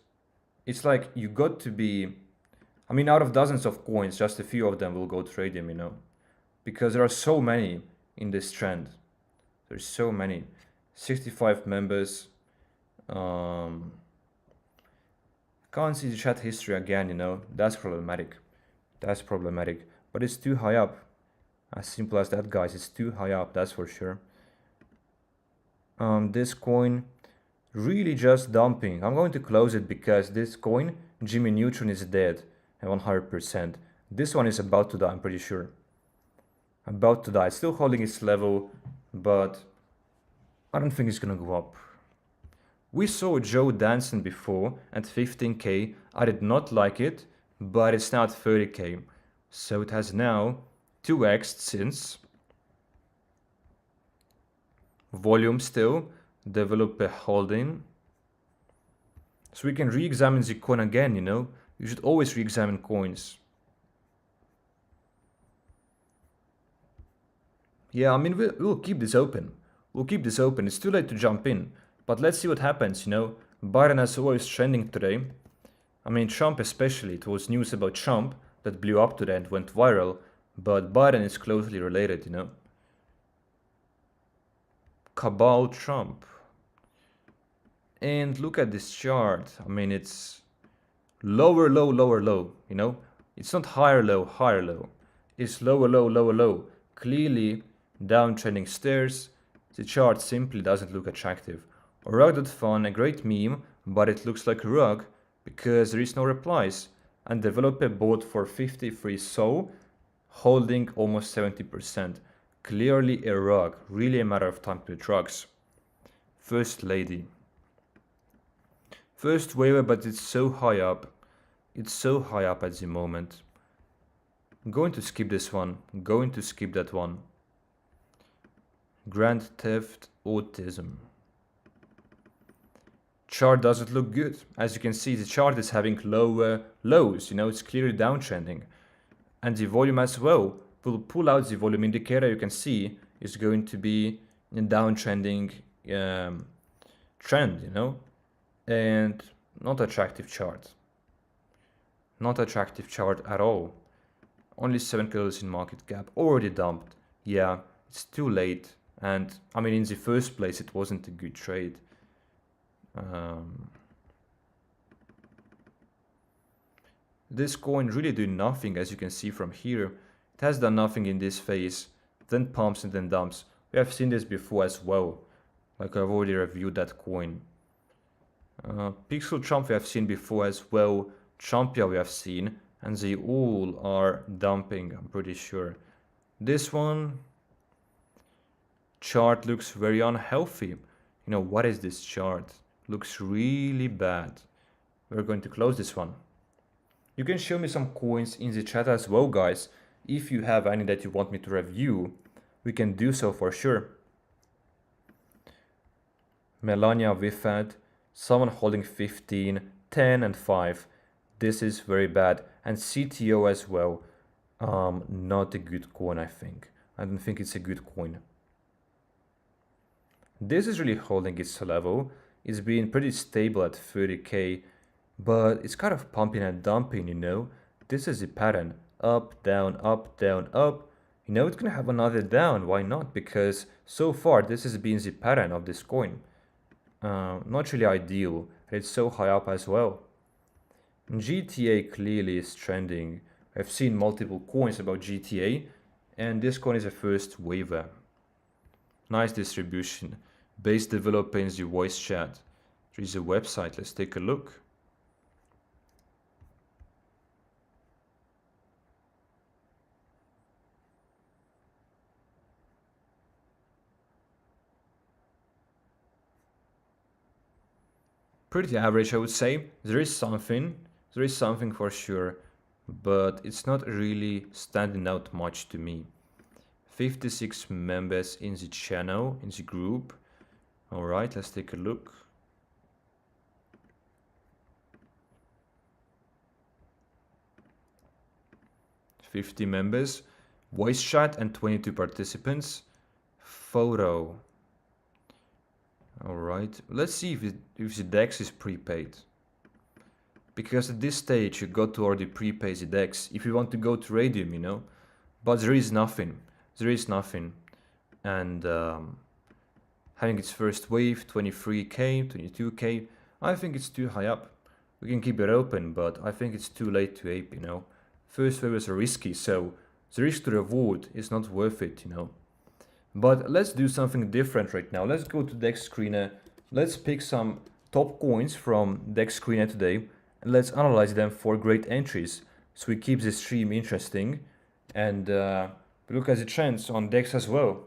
it's like you got to be... I mean, out of dozens of coins, just a few of them will go to radium, Because there are so many in this trend. There's so many. 65 members. Can't see the chat history again, That's problematic. That's problematic. But it's too high up. As simple as that, guys. It's too high up, that's for sure. This coin, really just dumping. I'm going to close it because this coin, Jimmy Neutron, is dead. And 100%. This one is about to die, I'm pretty sure. About to die. It's still holding its level, but I don't think it's gonna go up. We saw Joe Danson before at 15k. I did not like it, but it's now at 30k. So it has now 2x since. Volume still, developer holding. So we can re-examine the coin again, you know. You should always re-examine coins. Yeah, I mean, we'll keep this open. We'll keep this open. It's too late to jump in. But let's see what happens, you know. Biden as always trending today. I mean, Trump especially. It was news about Trump that blew up today and went viral. But Biden is closely related, you know. Cabal Trump. And look at this chart. I mean, it's lower, low, lower, low, you know. It's not higher, low, higher, low. It's lower, low, lower, low. Clearly downtrending stairs. The chart simply doesn't look attractive. Rug.fun, a great meme, but it looks like a rug because there is no replies. And developer bought for 53 so, holding almost 70%. Clearly a rug, really a matter of time to the rugs. First lady. First waiver, but it's so high up. It's so high up at the moment. I'm going to skip this one. I'm going to skip that one. Grand Theft Autism. Chart doesn't look good. As you can see, the chart is having lower lows. You know, it's clearly downtrending. And the volume as well. We'll pull out the volume indicator. You can see is going to be a downtrending trend, you know. And not attractive chart. Not attractive chart at all. Only 7 kilos in market cap. Already dumped. Yeah, it's too late. And I mean, in the first place, it wasn't a good trade. This coin really doing nothing, as you can see from here. It has done nothing in this phase, then pumps and then dumps. We have seen this before as well. Like I've already reviewed that coin. Pixel Trump we have seen before as well. Trumpia we have seen. And they all are dumping, I'm pretty sure. This one, chart looks very unhealthy. You know, what is this chart? Looks really bad. We're going to close this one. You can show me some coins in the chat as well, guys. If you have any that you want me to review, we can do so for sure. Melania Wifad, someone holding 15, 10 and 5. This is very bad. And CTO as well. Not a good coin, I think. I don't think it's a good coin. This is really holding its level. It's been pretty stable at 30k, but it's kind of pumping and dumping, you know. This is the pattern. Up, down, up, down, up. You know, it's gonna have another down. Why not? Because so far this has been the pattern of this coin. Not really ideal. It's so high up as well. GTA clearly is trending. I've seen multiple coins about GTA, and this coin is a first waiver. Nice distribution. Base developer in the voice chat. There is a website. Let's take a look. Pretty average, I would say. There is something for sure, but it's not really standing out much to me. 56 members in the channel, in the group. All right, let's take a look. $50 members, voice chat and 22 participants. Photo. All right, let's see if the DEX is prepaid. Because at this stage you got to already prepay the DEX if you want to go to Radium, you know. But there is nothing. There is nothing. And having its first wave, 23k, 22k, I think it's too high up. We can keep it open, but I think it's too late to ape, you know. First waves are risky, so the risk to reward is not worth it, you know. But let's do something different right now. Let's go to DEX Screener. Let's pick some top coins from DEX Screener today. And let's analyze them for great entries. So we keep the stream interesting. And we look at the trends on DEX as well.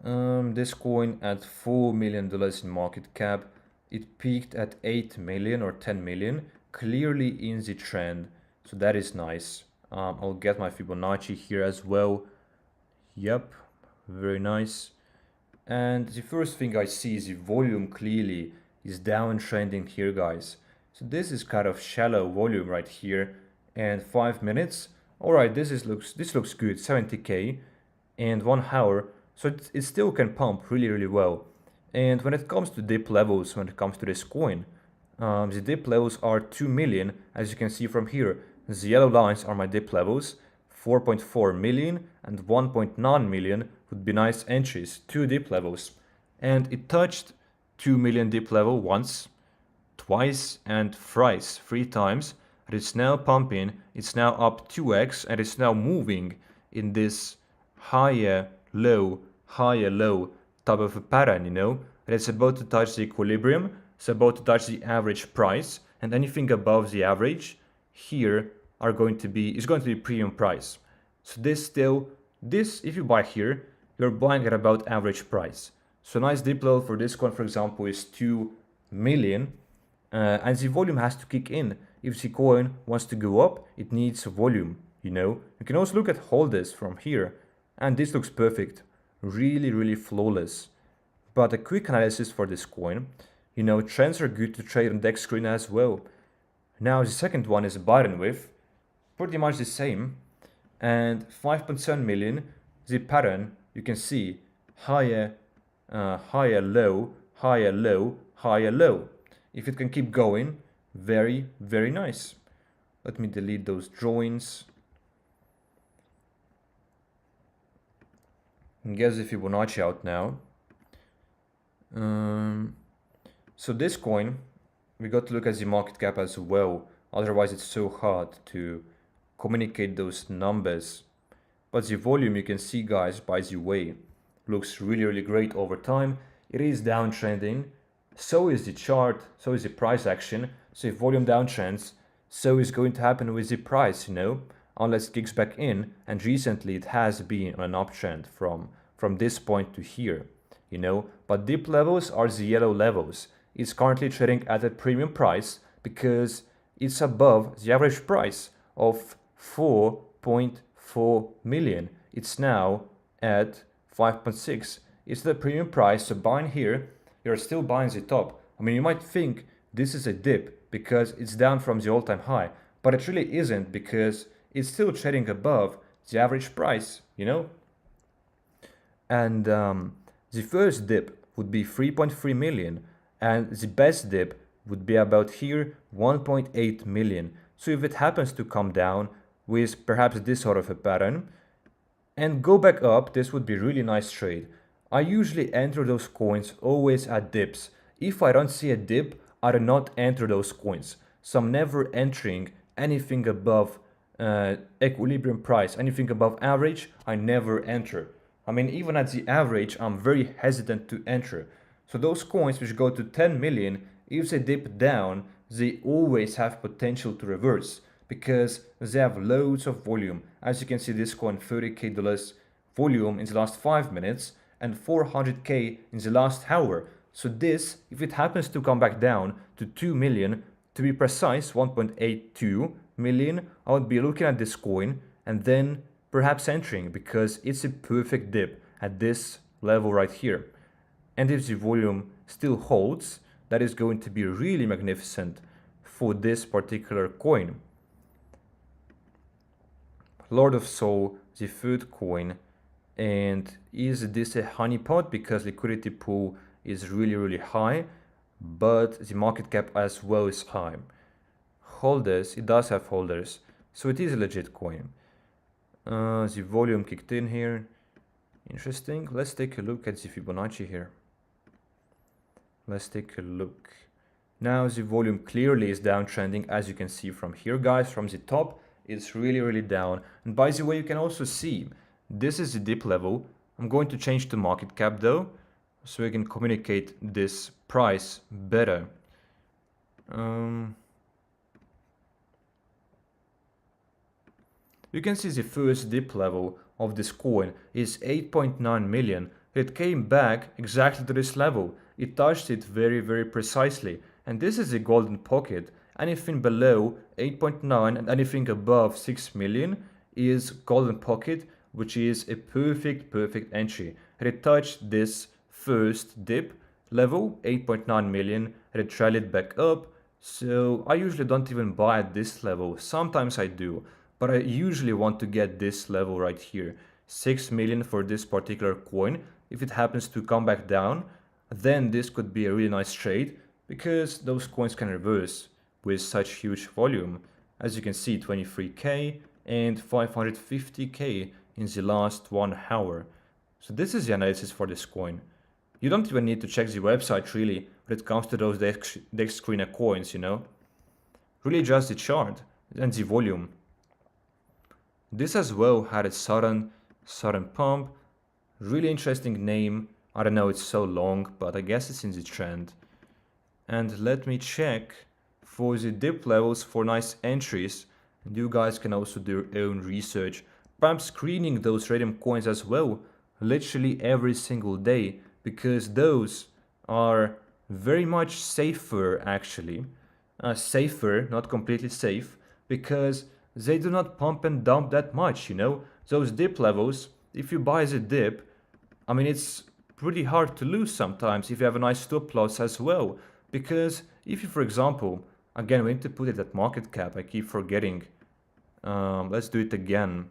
This coin at $4 million in market cap. It peaked at 8 million or 10 million. Clearly in the trend. So that is nice. I'll get my Fibonacci here as well. Yep, very nice. And the first thing I see is the volume clearly is downtrending here, guys. So this is kind of shallow volume right here, and 5 minutes. All right, this looks good, 70k, and 1 hour. So it still can pump really well. And when it comes to dip levels, when it comes to this coin, the dip levels are 2 million, as you can see from here. The yellow lines are my dip levels. 4.4 million and 1.9 million would be nice entries, 2 dip levels. And it touched 2 million dip level once, twice, and thrice, 3 times. And it's now pumping, it's now up 2x, and it's now moving in this higher low type of a pattern, you know. And it's about to touch the equilibrium, it's about to touch the average price, and anything above the average here is going to be premium price. So this if you buy here, you're buying at about average price. So nice dip level for this coin, for example, is 2 million, and the volume has to kick in. If the coin wants to go up, it needs volume, you know. You can also look at holders from here, and this looks perfect, really flawless. But a quick analysis for this coin, you know, trends are good to trade on deck screen as well. Now the second one is buy and width, pretty much the same, and 5.7 million, the pattern you can see higher, low, higher, low, higher, low. If it can keep going, very nice. Let me delete those drawings. And get the Fibonacci out now. So this coin, we got to look at the market cap as well. Otherwise, it's so hard to communicate those numbers. But the volume, you can see, guys, by the way, looks really great over time. It is downtrending. So is the chart. So is the price action. So if volume downtrends, so is going to happen with the price, you know, unless it kicks back in. And recently, it has been on an uptrend from this point to here, you know. But dip levels are the yellow levels. It's currently trading at a premium price because it's above the average price of 4.4 million. It's now at 5.6. It's the premium price, so buying here, you're still buying the top. I mean, you might think this is a dip because it's down from the all-time high, but it really isn't because it's still trading above the average price, you know. And the first dip would be 3.3 million, and the best dip would be about here 1.8 million. So if it happens to come down with perhaps this sort of a pattern and go back up, this would be really nice trade. I usually enter those coins always at dips. If I don't see a dip, I do not enter those coins. So I'm never entering anything above equilibrium price, anything above average, I never enter. I mean, even at the average, I'm very hesitant to enter. So those coins which go to 10 million, if they dip down, they always have potential to reverse because they have loads of volume. As you can see, this coin $30k volume in the last 5 minutes and 400k in the last hour. So this, if it happens to come back down to 2 million, to be precise, 1.82 million, I would be looking at this coin and then perhaps entering because it's a perfect dip at this level right here. And if the volume still holds, that is going to be really magnificent for this particular coin. Lord of Soul, the third coin. And is this a honeypot? Because liquidity pool is really high, but the market cap as well is high. Holders, it does have holders, so it is a legit coin. The volume kicked in here. Interesting. Let's take a look at the Fibonacci here. Let's take a look. Now the volume clearly is downtrending, as you can see from here, guys. From the top, it's really down. And by the way, you can also see this is the dip level. I'm going to change the market cap though, so we can communicate this price better. You can see the first dip level of this coin is 8.9 million. It came back exactly to this level. It touched it very precisely. And this is a golden pocket. Anything below 8.9 and anything above 6 million is golden pocket, which is a perfect entry. Had it touched this first dip level, 8.9 million, had it rallied back up. So I usually don't even buy at this level. Sometimes I do, but I usually want to get this level right here. 6 million for this particular coin. If it happens to come back down, then this could be a really nice trade because those coins can reverse with such huge volume. As you can see, 23k and 550k in the last 1 hour. So this is the analysis for this coin. You don't even need to check the website really when it comes to those DEX screener coins, you know. Really just the chart and the volume. This as well had a sudden pump. Really interesting name. I don't know, it's so long, but I guess it's in the trend. And let me check for the dip levels for nice entries. And you guys can also do your own research. I'm screening those random coins as well, literally every single day, because those are very much safer actually. Safer, not completely safe, because they do not pump and dump that much, you know. Those dip levels, if you buy the dip, I mean, it's pretty hard to lose sometimes if you have a nice stop loss as well. Because if you, for example, again, we need to put it at market cap, I keep forgetting. Let's do it again.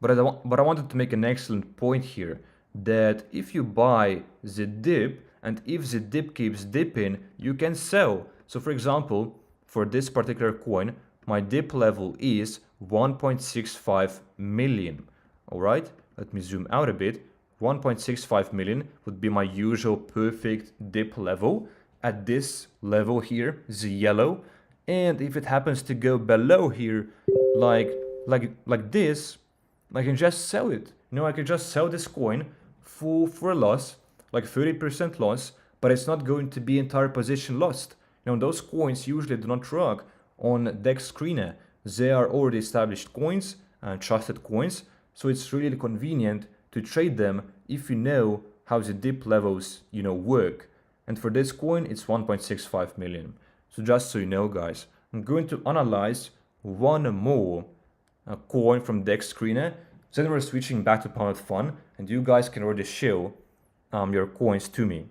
But I wanted to make an excellent point here, that if you buy the dip, and if the dip keeps dipping, you can sell. So for example, for this particular coin, my dip level is 1.65 million. Alright, let me zoom out a bit. 1.65 million would be my usual perfect dip level at this level here, the yellow. And if it happens to go below here, like this, I can just sell it. You know, I can just sell this coin for a loss, like 30% loss, but it's not going to be entire position lost. You know, those coins usually do not rug on DEX screener. They are already established coins and trusted coins, so it's really convenient to trade them if you know how the dip levels, you know, work. And for this coin, it's 1.65 million. So just so you know, guys, I'm going to analyze one more coin from DEX screener. Then we're switching back to PUMP.FUN, and you guys can already show your coins to me.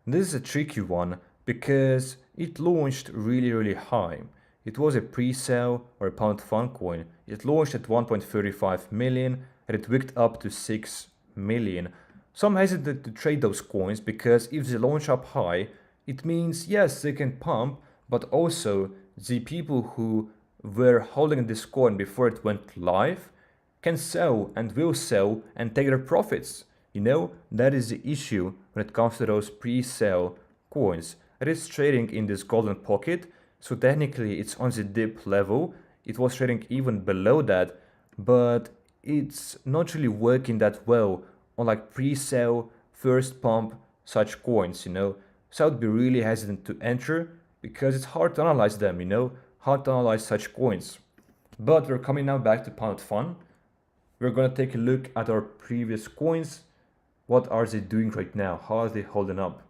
This is a tricky one because it launched really high. It was a pre-sale or a PUMP.FUN coin. It launched at 1.35 million and it wicked up to 6 million. So I'm hesitant to trade those coins because if they launch up high, it means yes, they can pump, but also the people who were holding this coin before it went live can sell and will sell and take their profits. You know, that is the issue when it comes to those pre-sale coins. It is trading in this golden pocket, so technically it's on the dip level. It was trading even below that, but it's not really working that well on like pre-sale, first pump such coins, you know. So I'd be really hesitant to enter because it's hard to analyze them, you know, hard to analyze such coins. But we're coming now back to PUMP.FUN. We're gonna take a look at our previous coins. What are they doing right now? How are they holding up?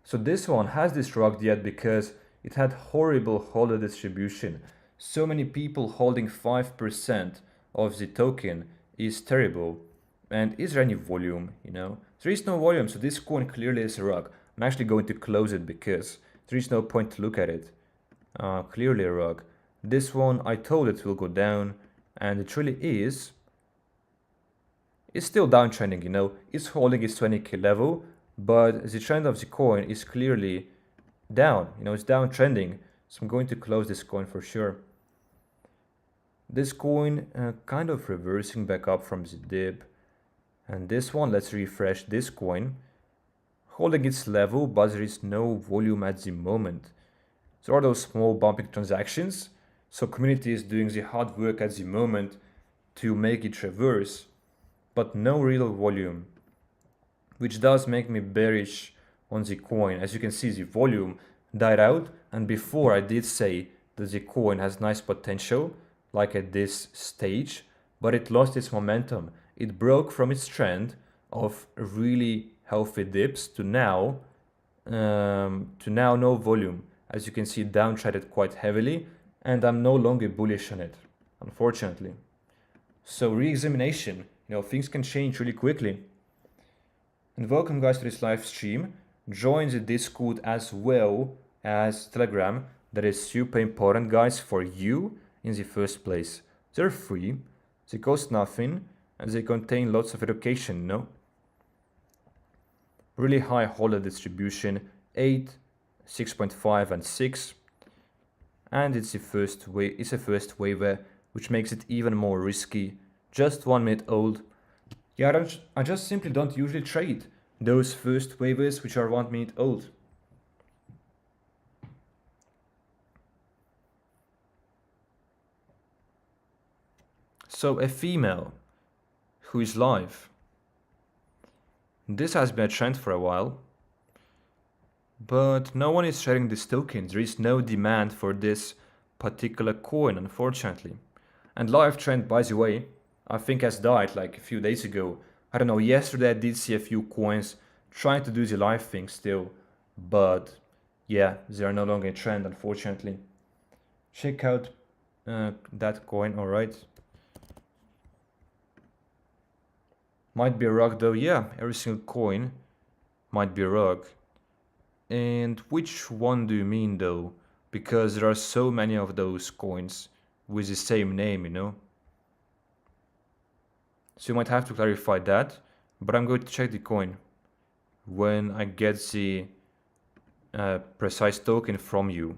So this one has this rug yet because it had horrible holder distribution. So many people holding 5% of the token is terrible. And is there any volume, you know? There is no volume, so this coin clearly is a rug. I'm actually going to close it because there is no point to look at it. Clearly a rug. This one, I told it will go down, and it really is. It's still downtrending, you know. It's holding its 20k level, but the trend of the coin is clearly down. You know, it's downtrending. So I'm going to close this coin for sure. This coin kind of reversing back up from the dip. And this one, let's refresh this coin. Holding its level, but there is no volume at the moment. There are those small bumping transactions. So community is doing the hard work at the moment to make it reverse, but no real volume, which does make me bearish on the coin. As you can see, the volume died out, and before I did say that the coin has nice potential, like at this stage, but it lost its momentum. it broke from its trend of really healthy dips to now no volume. As you can see, it downtraded quite heavily, and I'm no longer bullish on it, unfortunately. So re-examination, things can change really quickly. And welcome guys to this live stream. Join the Discord as well as Telegram. That is super important, guys, for you in the first place. They're free, they cost nothing, and they contain lots of education, Really high holder distribution, 8, 6.5 and 6. And it's a first waiver, which makes it even more risky. Just 1 minute old. Yeah, I just simply don't usually trade those first waivers which are 1 minute old. So a female who is live. This has been a trend for a while, but no one is sharing this token. There is no demand for this particular coin, unfortunately. And live trend, by the way, I think has died like a few days ago. I don't know, yesterday I did see a few coins trying to do the live thing still, but yeah, they are no longer a trend, unfortunately. Check out that coin, alright. Might be a rug though, yeah, every single coin might be a rug. And which one do you mean though? Because there are so many of those coins with the same name, So you might have to clarify that, but I'm going to check the coin when I get the precise token from you.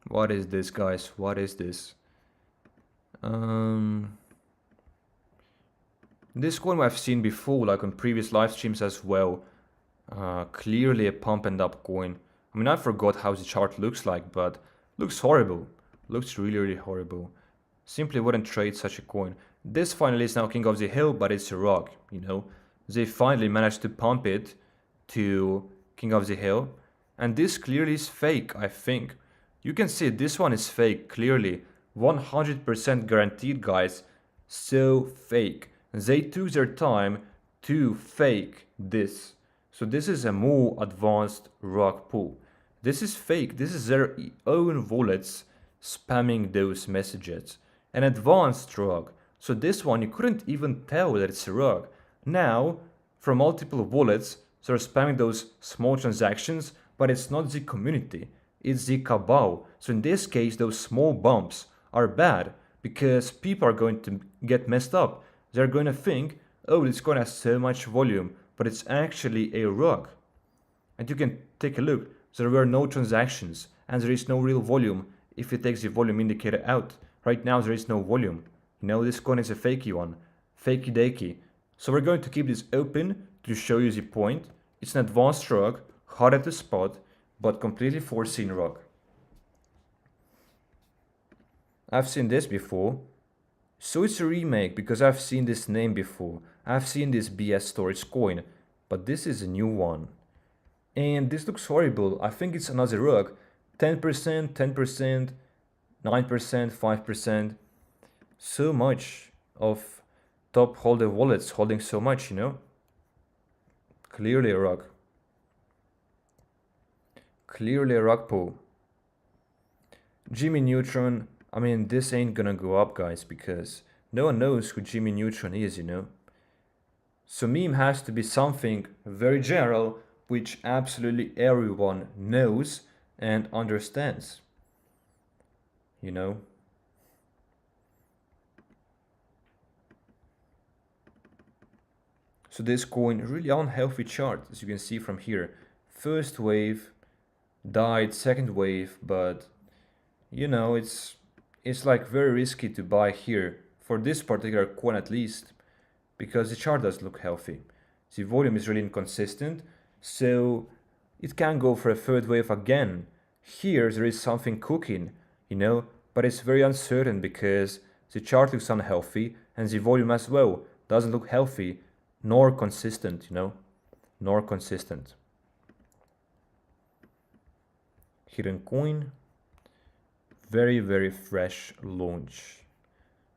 What is this, guys? What is this? This coin I've seen before, like on previous live streams as well. Clearly a pump and up coin. I mean, I forgot how the chart looks like, but looks horrible. Looks really, really horrible. Simply wouldn't trade such a coin. This finally is now king of the hill, but it's a rug, They finally managed to pump it to king of the hill. And this clearly is fake, I think. You can see this one is fake, clearly. 100% guaranteed, guys. So fake. They took their time to fake this. So this is a more advanced rug pull. This is fake. This is their own wallets spamming those messages. An advanced rug. So this one, you couldn't even tell that it's a rug. Now, from multiple wallets, they're spamming those small transactions, but it's not the community. It's the cabal. So in this case, those small bumps are bad because people are going to get messed up. They're going to think, oh, this coin has so much volume, but it's actually a rug. And you can take a look. There were no transactions and there is no real volume if it takes the volume indicator out. Right now there is no volume. This coin is a fakey one. Fakey dakey. So we're going to keep this open to show you the point. It's an advanced rug, hard at the spot, but completely foreseen rug. I've seen this before. So it's a remake because I've seen this name before. I've seen this BS storage coin, but this is a new one. And this looks horrible. I think it's another rug. 10%, 10%, 9%, 5%. So much of top holder wallets holding so much, Clearly a rug. Clearly a rug pull. Jimmy Neutron. I mean, this ain't gonna go up, guys, because no one knows who Jimmy Neutron is, So meme has to be something very general, which absolutely everyone knows and understands. So this coin, really unhealthy chart, as you can see from here. First wave, died, second wave, but it's like very risky to buy here, for this particular coin at least, because the chart does look healthy. The volume is really inconsistent, so it can go for a third wave again. Here there is something cooking, but it's very uncertain because the chart looks unhealthy and the volume as well doesn't look healthy, nor consistent, nor consistent. hidden coin. Very, very fresh launch.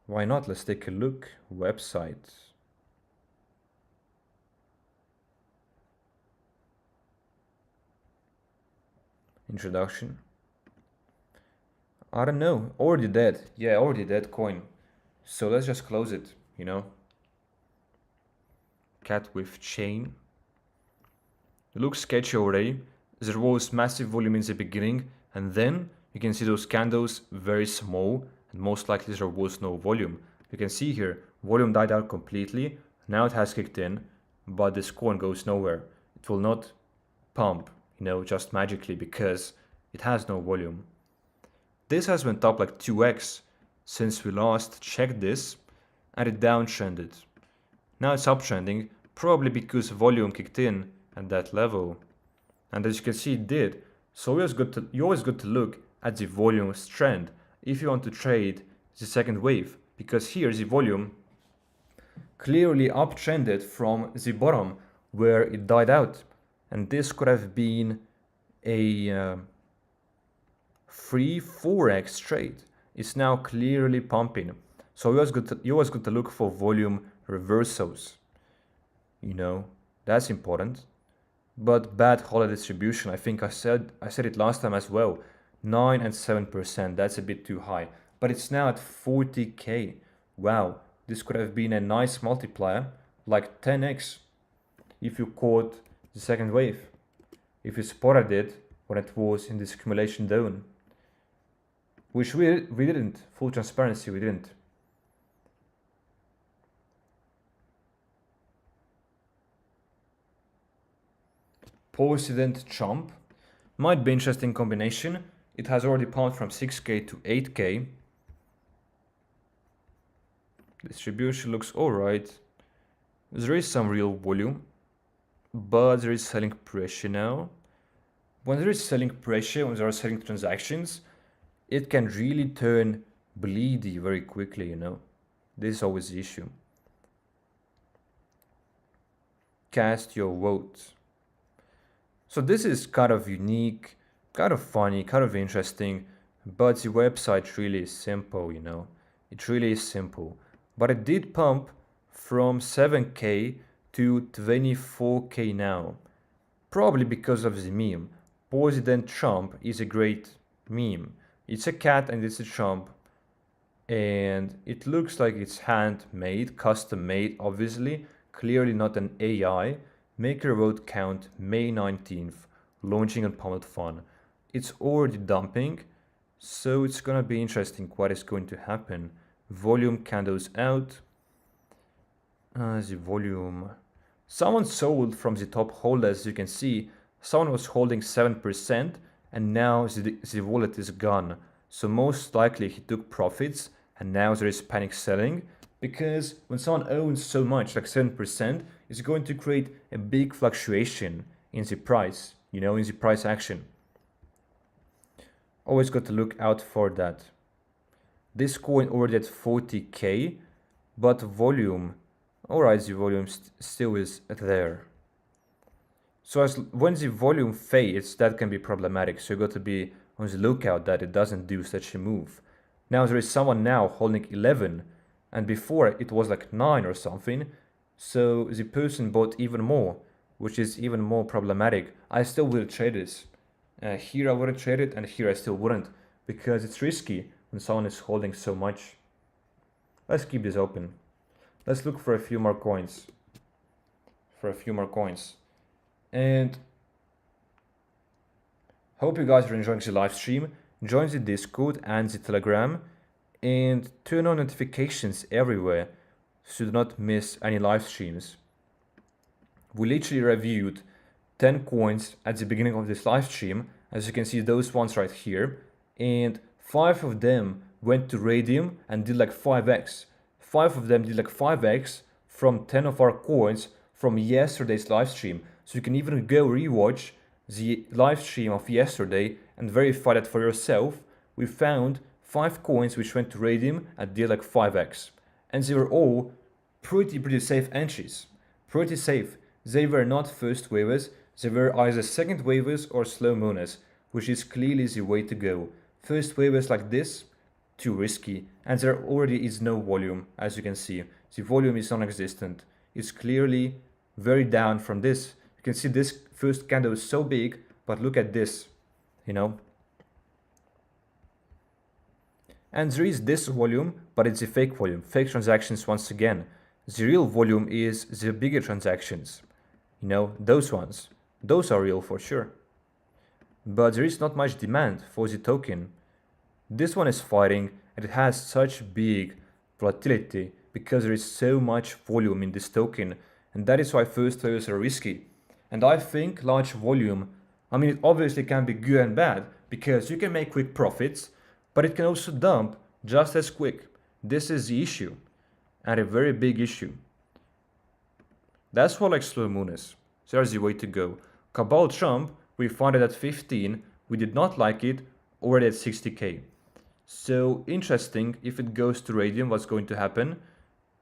Why not? Let's take a look. Website. Introduction. I don't know. Already dead. Yeah, already dead coin. So let's just close it, you know. Cat with chain. It looks sketchy already. There was massive volume in the beginning, and then you can see those candles very small, and most likely there was no volume. You can see here, volume died out completely. Now it has kicked in, but this coin goes nowhere. It will not pump, you know, just magically because it has no volume. This has went up like 2x since we last checked this, and it downtrended. Now it's uptrending, probably because volume kicked in at that level. And as you can see, it did. So you always got to look at the volume trend if you want to trade the second wave, because here the volume clearly uptrended from the bottom where it died out, and this could have been a 3-4x trade. It's now clearly pumping. So you always got to look for volume reversals. You know, that's important. But bad holiday distribution, I think I said it last time as well. 9 and 7%, that's a bit too high. But it's now at 40k. Wow, this could have been a nice multiplier, like 10x, if you caught the second wave. If you spotted it when it was in this accumulation zone. Which we didn't. Full transparency, we didn't. President Trump might be interesting combination. It has already pumped from 6k to 8k. Distribution looks alright. There is some real volume, but there is selling pressure now. When there is selling pressure, when there are selling transactions, it can really turn bleedy very quickly, you know. This is always the issue. Cast your vote. So this is kind of unique, kind of funny, kind of interesting, but the website really is simple, you know. It really is simple. But it did pump from 7k to 24k now. Probably because of the meme. President Trump is a great meme. It's a cat and it's a Trump. And it looks like it's handmade, custom made, obviously. Clearly not an AI. Make your vote count May 19th, launching on PUMP.FUN. It's already dumping, so it's gonna be interesting what is going to happen. Volume candles out. The volume. Someone sold from the top holders, as you can see. Someone was holding 7%, and now the wallet is gone. So most likely he took profits, and now there is panic selling. Because when someone owns so much, like 7%, it's going to create a big fluctuation in the price, you know, in the price action. Always got to look out for that. This coin already at 40k, but volume, alright, the volume still is there. So when the volume fades, that can be problematic. So you got to be on the lookout that it doesn't do such a move. Now there is someone now holding 11, and before it was like 9 or something. So the person bought even more, which is even more problematic. I still will trade this. Here I wouldn't trade it, and here I still wouldn't, because it's risky when someone is holding so much. Let's keep this open. Let's look for a few more coins. And hope you guys are enjoying the live stream. Join the Discord and the Telegram, and turn on notifications everywhere so do not miss any live streams. We literally reviewed 10 coins at the beginning of this live stream, as you can see those ones right here, and 5 of them went to Radium and did like 5x. 5 of them did like 5x from 10 of our coins from yesterday's live stream. So you can even go rewatch the live stream of yesterday and verify that for yourself. We found 5 coins which went to Radium and did like 5x. And they were all pretty safe entries. Pretty safe. They were not first waivers, they were either second waivers or slow mooners. which is clearly the way to go. First wave is like this, too risky, and there already is no volume, as you can see. The volume is non-existent. It's clearly very down from this. You can see this first candle is so big, but look at this, you know. And there is this volume, but it's a fake volume, fake transactions once again. The real volume is the bigger transactions, you know, those ones. Those are real for sure. But there is not much demand for the token. This one is fighting, and it has such big volatility because there is so much volume in this token, and that is why first waves are risky. And I think large volume, I mean, it obviously can be good and bad because you can make quick profits, but it can also dump just as quick. This is the issue, and a very big issue. That's what like slow moon is. There's the way to go. Cabal Trump, we found it at 15, we did not like it, already at 60k. So interesting, if it goes to radium, what's going to happen?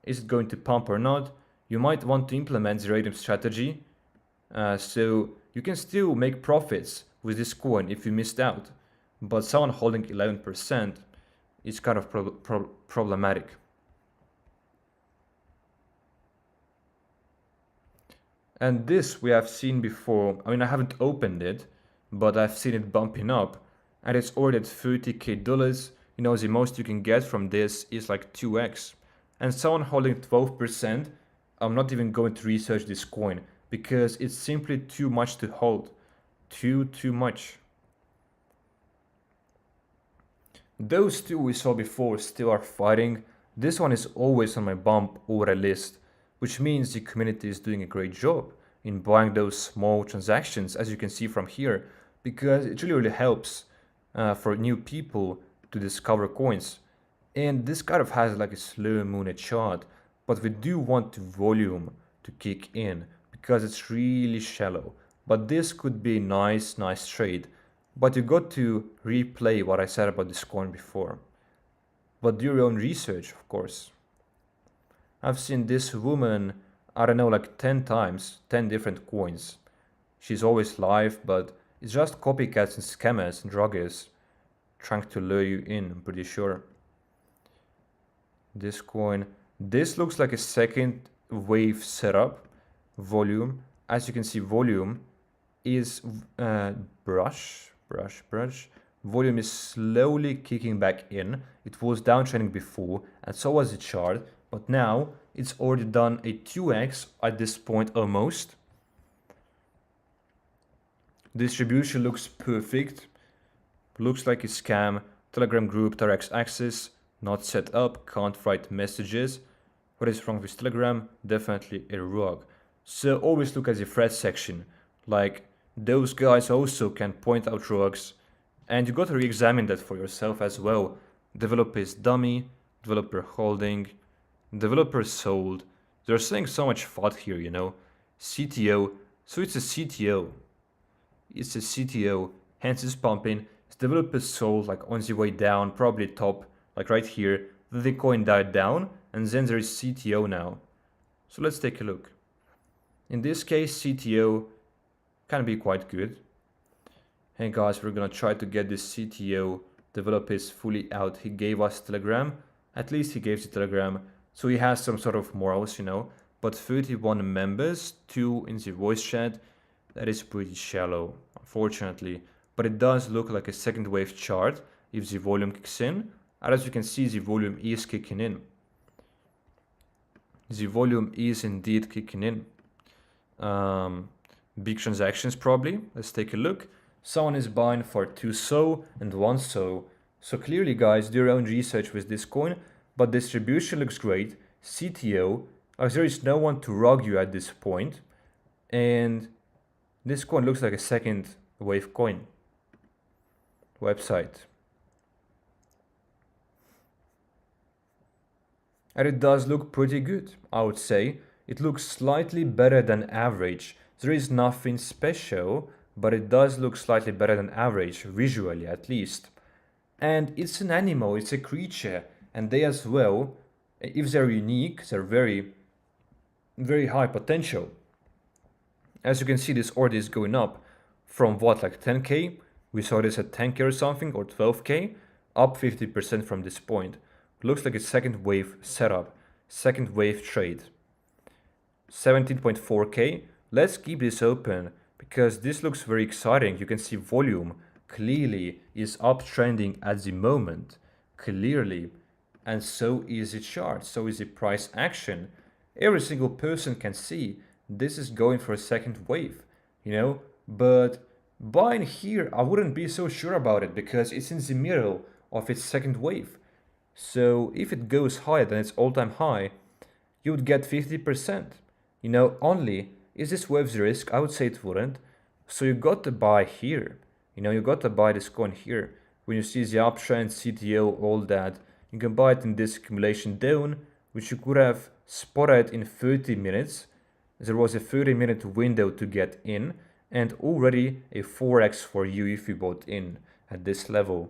Is it going to pump or not? You might want to implement the radium strategy, so you can still make profits with this coin if you missed out, but someone holding 11% is kind of problematic. And this we have seen before. I mean, I haven't opened it, but I've seen it bumping up, and it's already at $30k. You know, the most you can get from this is like 2x. And someone holding 12%, I'm not even going to research this coin because it's simply too much to hold. Too much. Those two we saw before still are fighting. This one is always on my bump order list, which means the community is doing a great job in buying those small transactions, as you can see from here, because it really helps for new people to discover coins. And this kind of has like a slow moon chart, but we do want the volume to kick in because it's really shallow. But this could be a nice trade. But you got to replay what I said about this coin before. But do your own research, of course. I've seen this woman, I don't know, like 10 times, 10 different coins. She's always live, but it's just copycats and scammers and druggers trying to lure you in, I'm pretty sure. This coin, this looks like a second wave setup. Volume, as you can see, volume is brush. Volume is slowly kicking back in. It was downtrending before, and so was the chart, but now it's already done a 2x at this point almost. Distribution looks perfect. Looks like a scam. Telegram group, direct access, not set up, can't write messages. What is wrong with Telegram? Definitely a rug. So always look at the thread section. Like, those guys also can point out rugs, and you got to re-examine that for yourself as well. Developer is dummy, developer holding, developer sold. They're saying so much FUD here, you know. CTO, so it's a CTO. It's a CTO, hence it's pumping. It's developer sold, like on the way down, probably top, like right here. Then the coin died down, and then there is CTO now. So let's take a look. In this case, CTO can be quite good. Hey guys, we're gonna try to get this CTO. Developer is fully out. He gave us Telegram. At least he gave the Telegram. So he has some sort of morals, you know. But 31 members, 2 in the voice chat. That is pretty shallow, unfortunately. But it does look like a second wave chart if the volume kicks in. And as you can see, the volume is kicking in. The volume is indeed kicking in. Big transactions probably. Let's take a look. Someone is buying for 2 SO and 1 SO. So clearly, guys, do your own research with this coin. But distribution looks great. CTO, as there is no one to rug you at this point. And this coin looks like a second wave coin. Website. And it does look pretty good, I would say. It looks slightly better than average. There is nothing special, but it does look slightly better than average, visually at least. And it's an animal, it's a creature, and they as well, if they're unique, they're very, very high potential. As you can see, this order is going up from what, like 10k We saw this at 10k or something, or 12k, up 50% from this point. Looks like a second wave setup, second wave trade. 17.4k. Let's keep this open because this looks very exciting. You can see volume clearly is uptrending at the moment, clearly, and so is the chart, so is the price action. Every single person can see this is going for a second wave, you know, but buying here, I wouldn't be so sure about it because it's in the middle of its second wave. So if it goes higher than its all-time high, you would get 50%. You know, only, is this worth the risk? I would say it wouldn't. So you got to buy here. You know, you got to buy this coin here. When you see the uptrend, CTO, all that, you can buy it in this accumulation down, which you could have spotted in 30 minutes. There was a 30-minute window to get in, and already a 4x for you if you bought in at this level.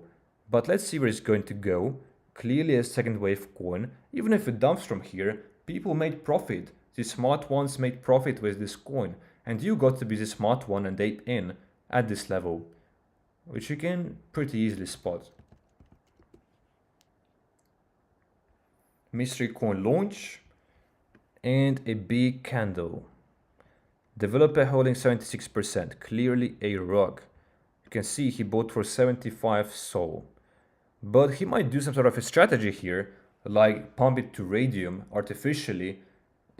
But let's see where it's going to go. Clearly a second wave coin. Even if it dumps from here, people made profit. The smart ones made profit with this coin, and you got to be the smart one and ape in at this level, which you can pretty easily spot. Mystery coin launch and a big candle. Developer holding 76%, clearly a rug. You can see he bought for 75 SOL. But he might do some sort of a strategy here, like pump it to radium artificially,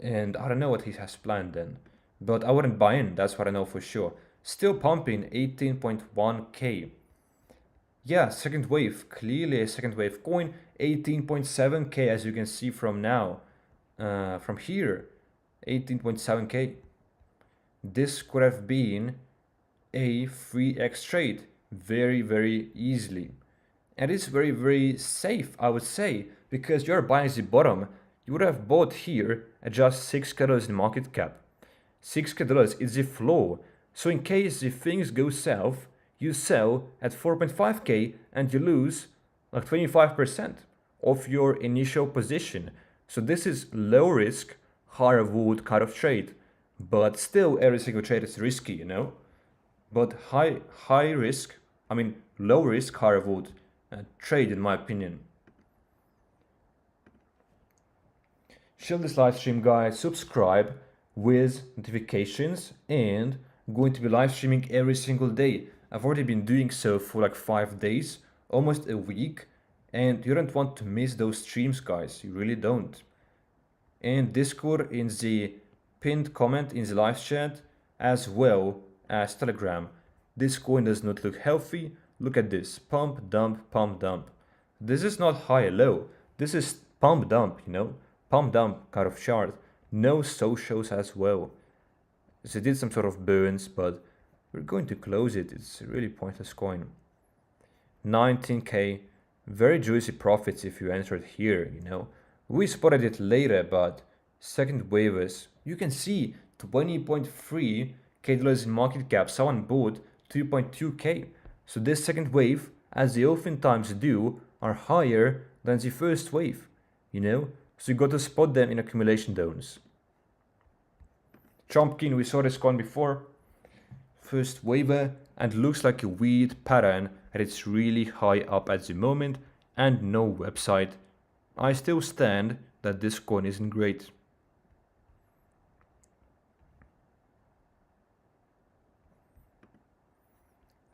and I don't know what he has planned then. But I wouldn't buy in, that's what I know for sure. Still pumping 18.1k. Yeah, second wave, clearly a second wave coin, 18.7k as you can see from now. From here, 18.7k. This could have been a 3x trade very, very easily. And it's very, very safe, I would say, because you're buying the bottom. You would have bought here at just $6k in market cap. $6k is the floor. So in case the things go south, you sell at 4.5k and you lose like 25% of your initial position. So this is low risk, high reward kind of trade. But still every single trade is risky, you know. But high risk, I mean low risk, high reward trade in my opinion. Share this live stream, guys, subscribe with notifications, and I'm going to be live streaming every single day. I've already been doing so for like 5 days, almost a week, and you don't want to miss those streams, guys, you really don't. And Discord in the pinned comment in the live chat, as well as Telegram. This coin does not look healthy. Look at this, pump, dump, pump, dump. This is not high low, this is pump, dump, you know, pump, dump kind of chart. No socials as well. So it did some sort of burns, but we're going to close it. It's a really pointless coin. 19k, very juicy profits if you entered here, you know. We spotted it later, but second waivers, you can see 20.3k dollars in market cap. Someone bought 2.2k. So this second wave, as they oftentimes do, are higher than the first wave, you know. So you got to spot them in accumulation zones. Trumpkin, we saw this coin before. First waiver, and looks like a weird pattern, and it's really high up at the moment and no website. I still stand that this coin isn't great.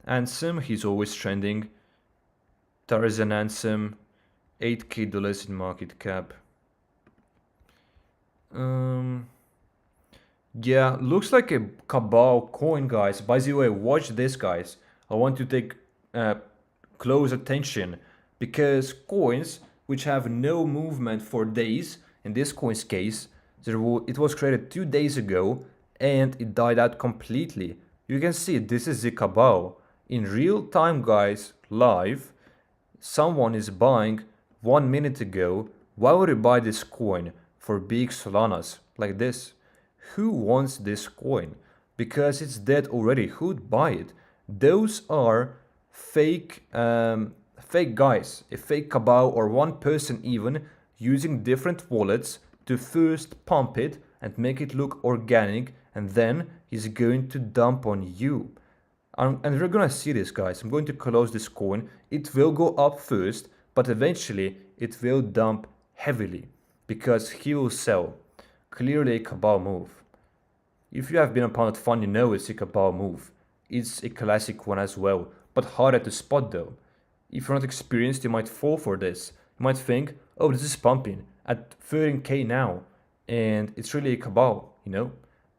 Ansem, he's always trending. Tarzan Ansem, 8k dollars in market cap. Yeah, looks like a cabal coin, guys. By the way, watch this, guys. I want to take close attention, because coins which have no movement for days, in this coin's case, it was created 2 days ago and it died out completely. You can see this is the cabal. In real time, guys, live, someone is buying 1 minute ago. Why would you buy this coin for big Solanas like this? Who wants this coin? Because it's dead already. Who'd buy it? Those are fake fake guys, a fake cabal, or one person even using different wallets to first pump it and make it look organic, and then he's going to dump on you. And we're gonna see this, guys. I'm going to close this coin. It will go up first, but eventually it will dump heavily because he will sell. Clearly a cabal move. If you have been upon PUMP.FUN, you know it's a cabal move. It's a classic one as well, but harder to spot though. If you're not experienced, you might fall for this. You might think, oh, this is pumping at 13k now, and it's really a cabal, you know?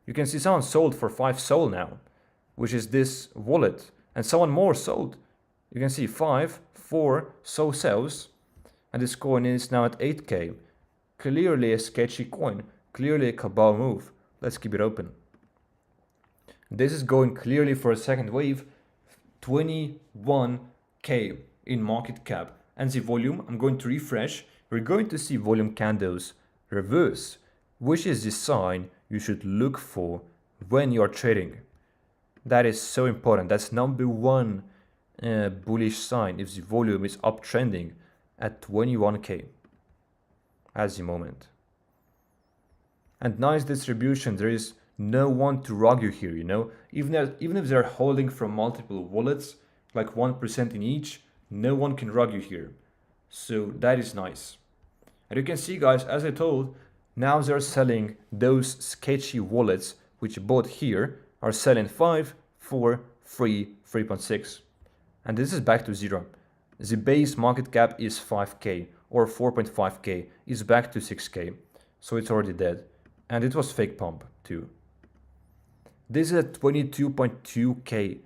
You can see someone sold for 5 sol now, which is this wallet, and someone more sold. You can see 5, 4 so sells, and this coin is now at 8k. Clearly a sketchy coin, clearly a cabal move. Let's keep it open. This is going clearly for a second wave, 21k in market cap. And the volume, I'm going to refresh. We're going to see volume candles reverse, which is the sign you should look for when you're trading. That is so important. That's number one bullish sign if the volume is uptrending at 21k at the moment. And nice distribution. There is no one to argue here, you know. Even if they're holding from multiple wallets, like 1% in each, no one can argue here. So that is nice. And you can see, guys, as I told, now they're selling those sketchy wallets which bought here are selling 5, 4, 3, 3.6. And this is back to zero. The base market cap is 5k or 4.5k, is back to 6k. So it's already dead. And it was fake pump too. This is at 22.2k.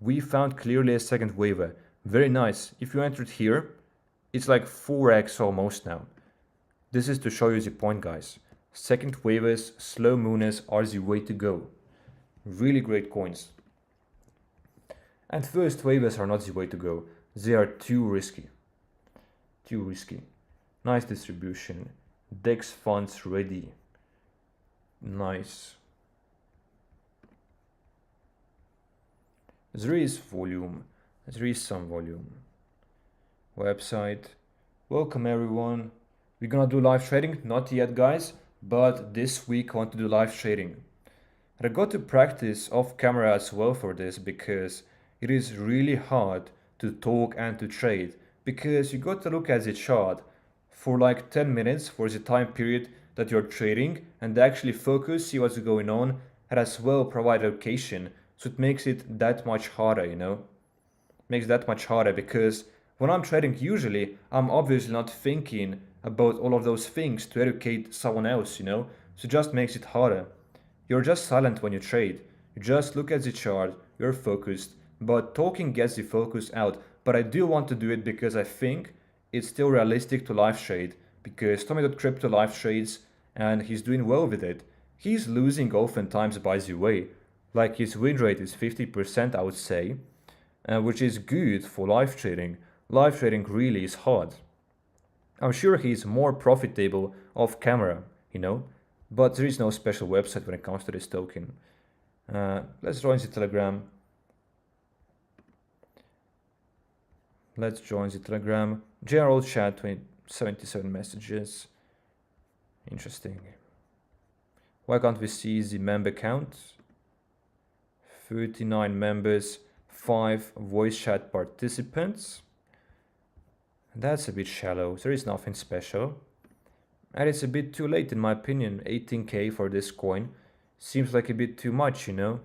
We found clearly a second waiver. Very nice. If you entered here, it's like 4x almost now. This is to show you the point, guys. Second waivers, slow mooners are the way to go. Really great coins. And first waivers are not the way to go. They are too risky. Too risky. Nice distribution. DEX funds ready. Nice. There is volume. There is some volume. Website. Welcome everyone. We're gonna do live trading. Not yet, guys, but this week I want to do live trading. And I got to practice off camera as well for this because it is really hard to talk and to trade because you got to look at the chart for like 10 minutes for the time period that you're trading and actually focus, see what's going on, and as well provide location. So it makes it that much harder, you know? Makes that much harder because when I'm trading, usually I'm obviously not thinking about all of those things to educate someone else, you know? So it just makes it harder. You're just silent when you trade. You just look at the chart, you're focused, but talking gets the focus out. But I do want to do it because I think it's still realistic to live trade because Tommy.Crypto live trades and he's doing well with it. He's losing oftentimes, by the way. Like his win rate is 50%, I would say, which is good for live trading. Live trading really is hard. I'm sure he's more profitable off camera, you know, but there is no special website when it comes to this token. Let's join the Telegram. Let's join the Telegram. General chat, 77 messages. Interesting. Why can't we see the member count? 39 members, 5 voice chat participants. That's a bit shallow. There is nothing special. And it's a bit too late in my opinion. 18k for this coin. Seems like a bit too much, you know.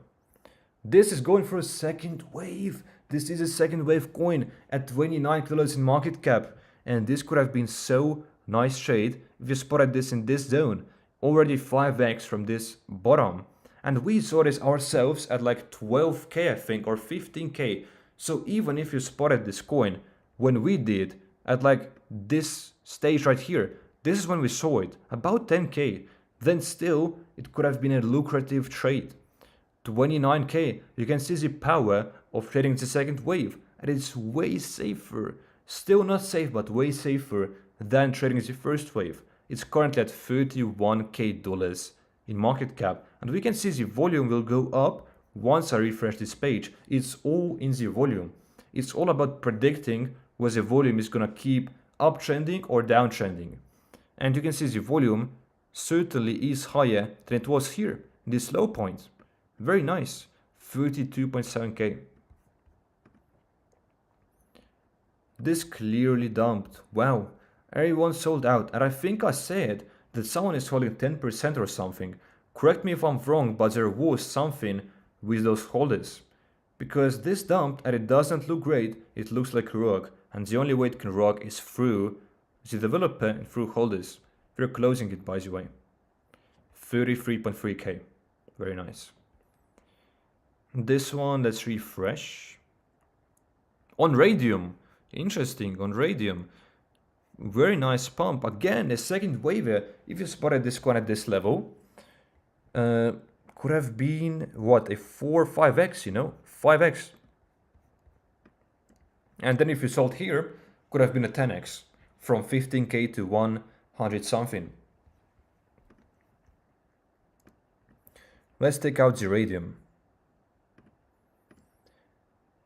This is going for a second wave. This is a second wave coin at $29 in market cap. And this could have been so nice trade if you spotted this in this zone. Already 5x from this bottom. And we saw this ourselves at like 12k, I think, or 15k. So even if you spotted this coin when we did at like this stage right here, this is when we saw it, about 10k, then still it could have been a lucrative trade. 29k, you can see the power of trading the second wave, and it's way safer, still not safe, but way safer than trading the first wave. It's currently at $31k in market cap, and we can see the volume will go up once I refresh this page. It's all in the volume. It's all about predicting whether the volume is gonna keep uptrending or downtrending. And you can see the volume certainly is higher than it was here in this low point. Very nice, 32.7k. This clearly dumped. Wow, everyone sold out, and I think I said that someone is holding 10% or something. Correct me if I'm wrong, but there was something with those holders. Because this dumped and it doesn't look great, it looks like a rug, and the only way it can rug is through the developer and through holders. We're closing it, by the way. 33.3k. Very nice. This one, let's refresh. On Radium. Interesting, on Radium. Very nice pump. Again, a second waiver. If you spotted this coin at this level, could have been, what, a 4 or 5x, you know? 5x. And then if you sold here, could have been a 10x. From 15k to 100 something. Let's take out the Radium.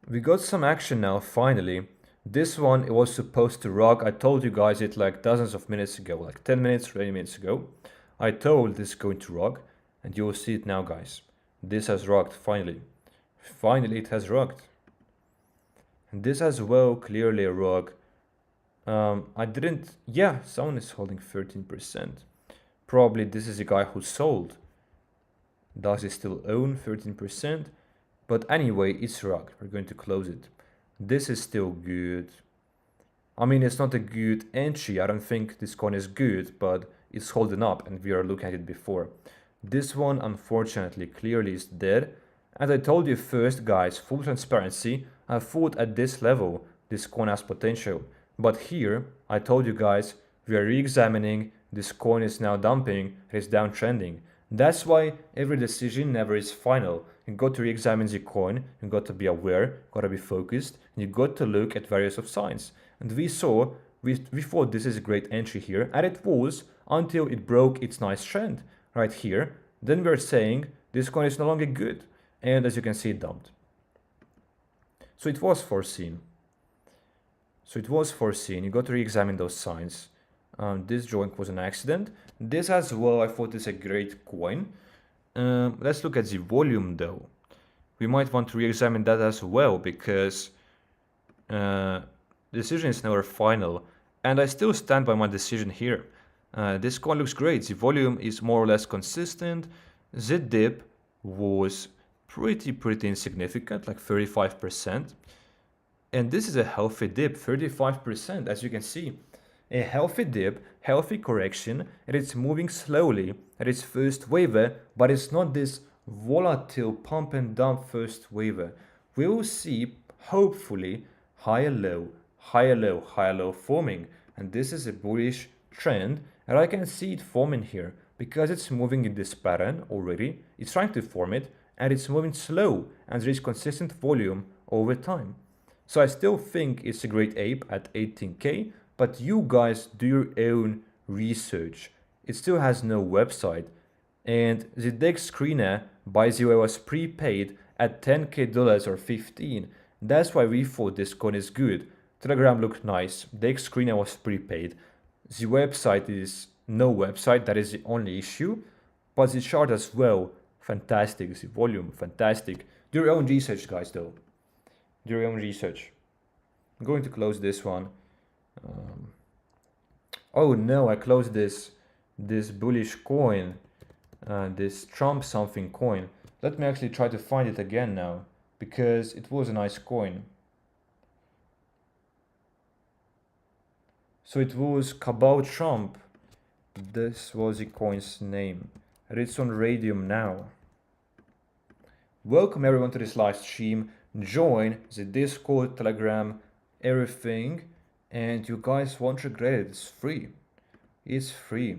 We got some action now, finally. This one, it was supposed to rug. I told you guys it like dozens of minutes ago, like 10 minutes, 20 minutes ago. I told this is going to rug, and you will see it now, guys. This has rugged, finally. Finally, it has rugged. And this as well, clearly a rug. I didn't, yeah, someone is holding 13%. Probably this is a guy who sold. Does he still own 13%? But anyway, it's rug. We're going to close it. This is still good. I mean, it's not a good entry. I don't think this coin is good, but it's holding up and we are looking at it before. This one, unfortunately, clearly is dead. As I told you first, guys, full transparency, I thought at this level, this coin has potential. But here, I told you guys, we are re-examining, this coin is now dumping, it is downtrending. That's why every decision never is final. You got to re-examine the coin, you got to be aware, got to be focused, and you got to look at various of signs. And we thought this is a great entry here, and it was until it broke its nice trend right here. Then we're saying this coin is no longer good, and as you can see, it dumped. So it was foreseen. You got to re-examine those signs. This joint was an accident. This as well, I thought is a great coin. Let's look at the volume though. We might want to re-examine that as well because the decision is never final. And I still stand by my decision here. This coin looks great. The volume is more or less consistent. The dip was pretty insignificant, like 35%. And this is a healthy dip, 35%, as you can see. A healthy dip, healthy correction, and it's moving slowly at its first waiver, but it's not this volatile pump and dump first waiver. We will see, hopefully, higher low, higher low, higher low forming. And this is a bullish trend, and I can see it forming here because it's moving in this pattern already. It's trying to form it, and it's moving slow, and there is consistent volume over time. So I still think it's a great ape at 18k, but you guys do your own research. It still has no website. And the DEX screener, by the way, was prepaid at $10k or 15. That's why we thought this coin is good. Telegram looked nice. DEX screener was prepaid. The website is no website, that is the only issue. But the chart as well, fantastic. The volume, fantastic. Do your own research, guys, though. Do your own research. I'm going to close this one. Oh no, I closed this bullish coin, this Trump something coin. Let me actually try to find it again now, because it was a nice coin. So it was Cabal Trump. This was the coin's name. And it's on Radium now. Welcome everyone to this live stream. Join the Discord, Telegram, everything. And you guys won't regret it. It's free. It's free.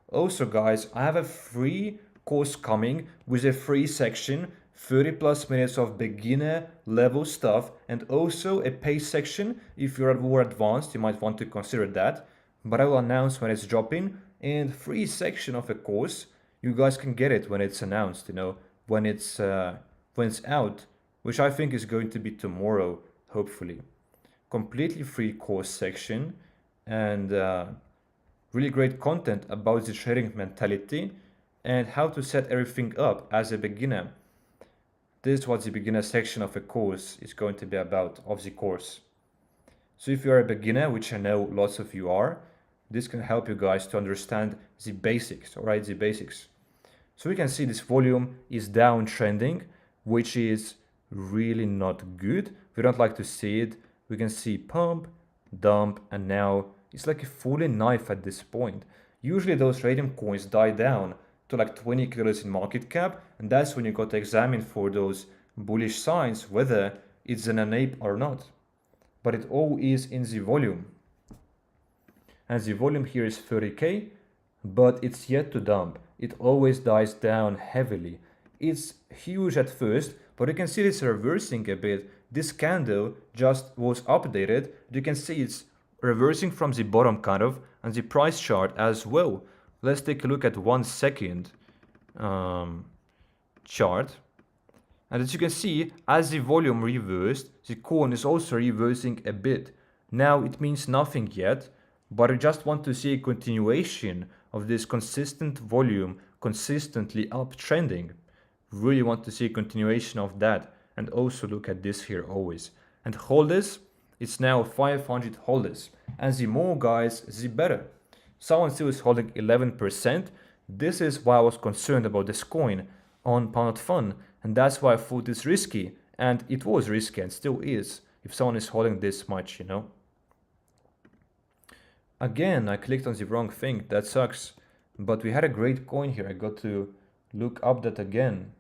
Also, guys, I have a free course coming with a free section, 30+ minutes of beginner level stuff, and also a paid section. If you're more advanced, you might want to consider that. But I will announce when it's dropping. And free section of a course, you guys can get it when it's announced. You know, when it's out, which I think is going to be tomorrow, hopefully. Completely free course section and really great content about the trading mentality and how to set everything up as a beginner. This is what the beginner section of a course is going to be about, of the course. So if you're a beginner, which I know lots of you are, this can help you guys to understand the basics, all right, the basics. So we can see this volume is downtrending, which is really not good. We don't like to see it. We can see pump, dump, and now it's like a falling knife at this point. Usually those radium coins die down to like 20 kilos in market cap, and that's when you got to examine for those bullish signs, whether it's an ape or not. But it all is in the volume. And the volume here is 30k, but it's yet to dump. It always dies down heavily. It's huge at first, but you can see it's reversing a bit. This candle just was updated. You can see it's reversing from the bottom kind of, and the price chart as well. Let's take a look at 1 second chart. And as you can see, as the volume reversed, the coin is also reversing a bit. Now it means nothing yet, but I just want to see a continuation of this consistent volume consistently uptrending. Really want to see a continuation of that, and also look at this here always. And holders, it's now 500 holders, and the more guys, the better. Someone still is holding 11%. This is why I was concerned about this coin on PUMP.FUN, and that's why I thought it's risky, and it was risky and still is if someone is holding this much, you know. Again, I clicked on the wrong thing. That sucks. But we had a great coin here. I got to look up that again.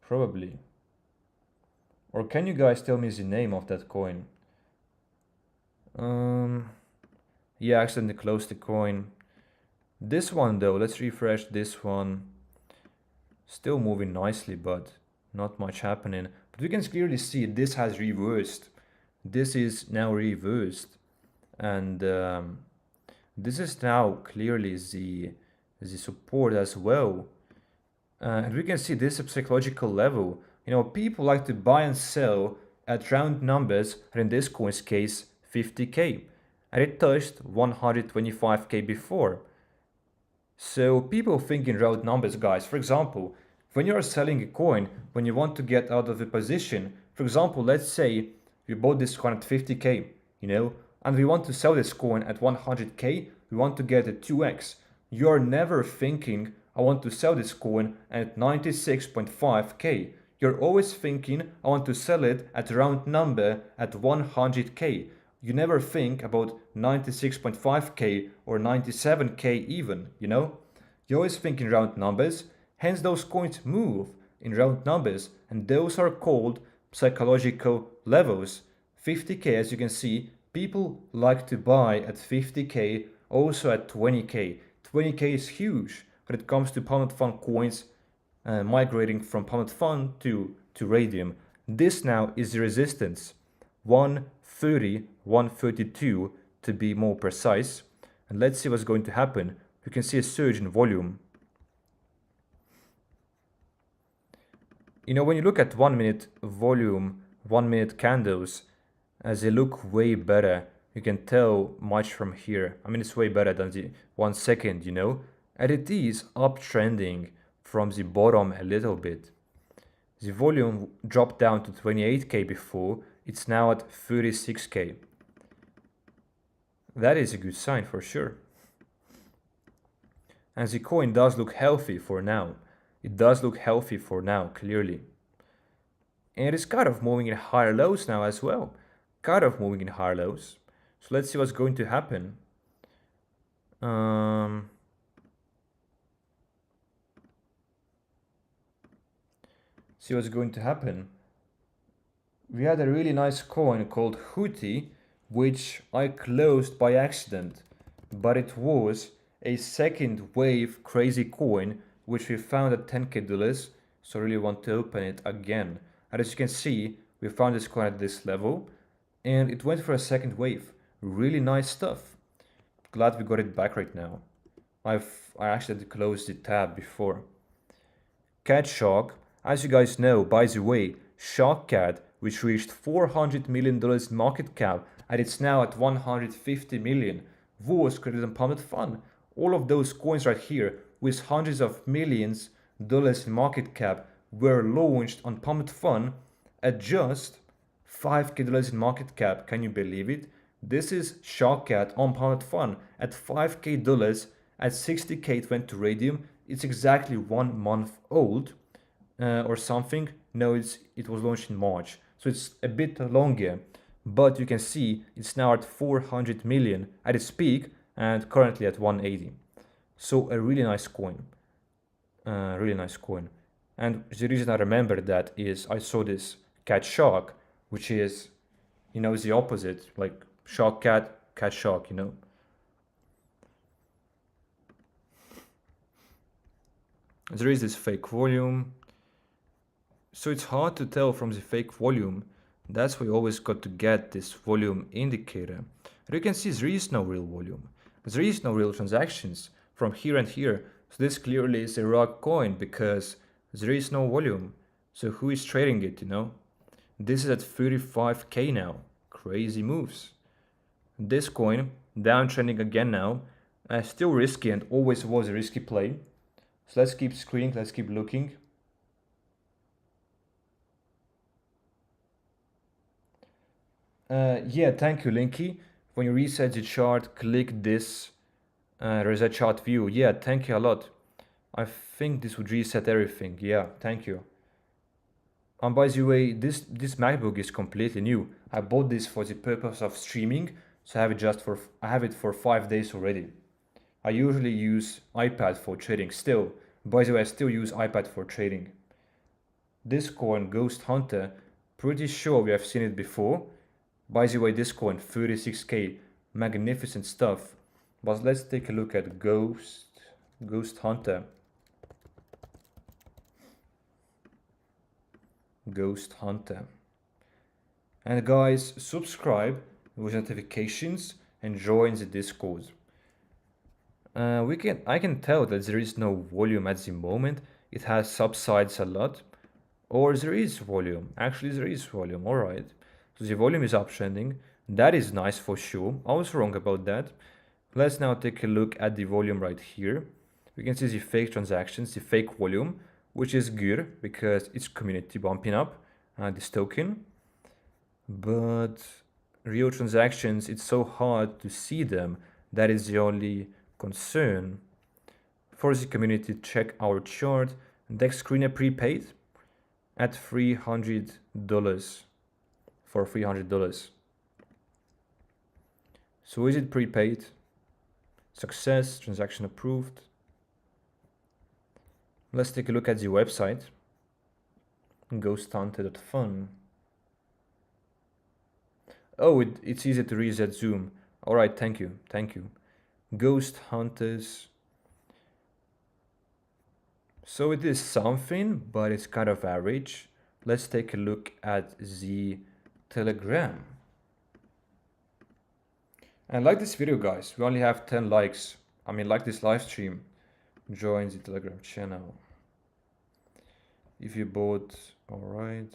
Probably. Or can you guys tell me the name of that coin? Yeah, I accidentally closed the coin. This one though, let's refresh this one. Still moving nicely, but not much happening. But we can clearly see this has reversed. This is now reversed. And this is now clearly the support as well. And we can see this psychological level. You know, people like to buy and sell at round numbers, and in this coin's case, 50k. And it touched 125k before. So people think in round numbers, guys. For example, when you are selling a coin, when you want to get out of a position, for example, let's say you bought this coin at 50k, you know, and we want to sell this coin at 100k, we want to get a 2x. You're never thinking, I want to sell this coin at 96.5k. You're always thinking, I want to sell it at a round number at 100k. You never think about 96.5k or 97k even, you know? You always think in round numbers, hence those coins move in round numbers, and those are called psychological levels. 50k, as you can see, people like to buy at 50k, also at 20k. 20k is huge when it comes to PUMP.FUN coins migrating from PUMP.FUN to Radium. This now is the resistance, 130, 132 to be more precise. And let's see what's going to happen. You can see a surge in volume. You know, when you look at 1 minute volume, 1 minute candles, as they look way better, you can tell much from here. I mean, it's way better than the 1 second, you know, and it is uptrending from the bottom a little bit. The volume dropped down to 28k before, it's now at 36k. That is a good sign for sure. And the coin does look healthy for now. It does look healthy for now, clearly. And it is kind of moving in higher lows now as well. Kind of moving in higher lows. So let's see what's going to happen. See what's going to happen. We had a really nice coin called Hootie, which I closed by accident, but it was a second wave crazy coin which we found at 10k dollars, so I really want to open it again. And as you can see, we found this coin at this level and it went for a second wave. Really nice stuff. Glad we got it back right now. I actually had to close the tab before. Cat Shark, as you guys know, by the way, Shark Cat, which reached $400 million in market cap and it's now at 150 million, was created on PUMP.FUN. All of those coins right here with hundreds of millions dollars in market cap were launched on PUMP.FUN at just $5k in market cap. Can you believe it? This is Shawkat on PUMP.FUN at $5K. At 60K it went to Radium. It's exactly 1 month old or something. No, it was launched in March. So it's a bit longer. But you can see it's now at 400 million at its peak and currently at 180. So a really nice coin. Really nice coin. And the reason I remember that is I saw this cat shark, which is, the opposite, like shark cat, cat shark. There is this fake volume. So it's hard to tell from the fake volume. That's why you always got to get this volume indicator. And you can see there is no real volume. There is no real transactions from here and here. So this clearly is a rug coin because there is no volume. So who is trading it? This is at 35K now. Crazy moves. This coin downtrending again now. Still risky and always was a risky play. So let's keep screening, let's keep looking. Yeah, thank you, Linky. When you reset the chart, click this reset chart view. Yeah, thank you a lot. I think this would reset everything. Yeah, thank you. And by the way, this MacBook is completely new. I bought this for the purpose of streaming, so I have it for 5 days already. I usually use iPad for trading still. By the way, I still use iPad for trading. This coin, Ghost Hunter, pretty sure we have seen it before. By the way, this coin, 36K, magnificent stuff. But let's take a look at Ghost Hunter. Ghost Hunter. And guys, subscribe with notifications and join the Discord. I can tell that there is no volume at the moment. It has subsides a lot. Or there is volume. Actually, there is volume. Alright. So the volume is uptrending. That is nice for sure. I was wrong about that. Let's now take a look at the volume right here. We can see the fake transactions, the fake volume, which is good because it's community bumping up this token. But real transactions, it's so hard to see them. That is the only concern. For the community, check our chart. Dex screener prepaid at $300 for $300. So is it prepaid? Success, transaction approved. Let's take a look at the website. Ghosthunter.fun. Oh, it's easy to reset zoom. Alright, thank you. Ghost Hunters. So it is something, but it's kind of average. Let's take a look at the Telegram. And like this video, guys. We only have 10 likes. I mean, like this live stream. Join the Telegram channel. If you bought, alright.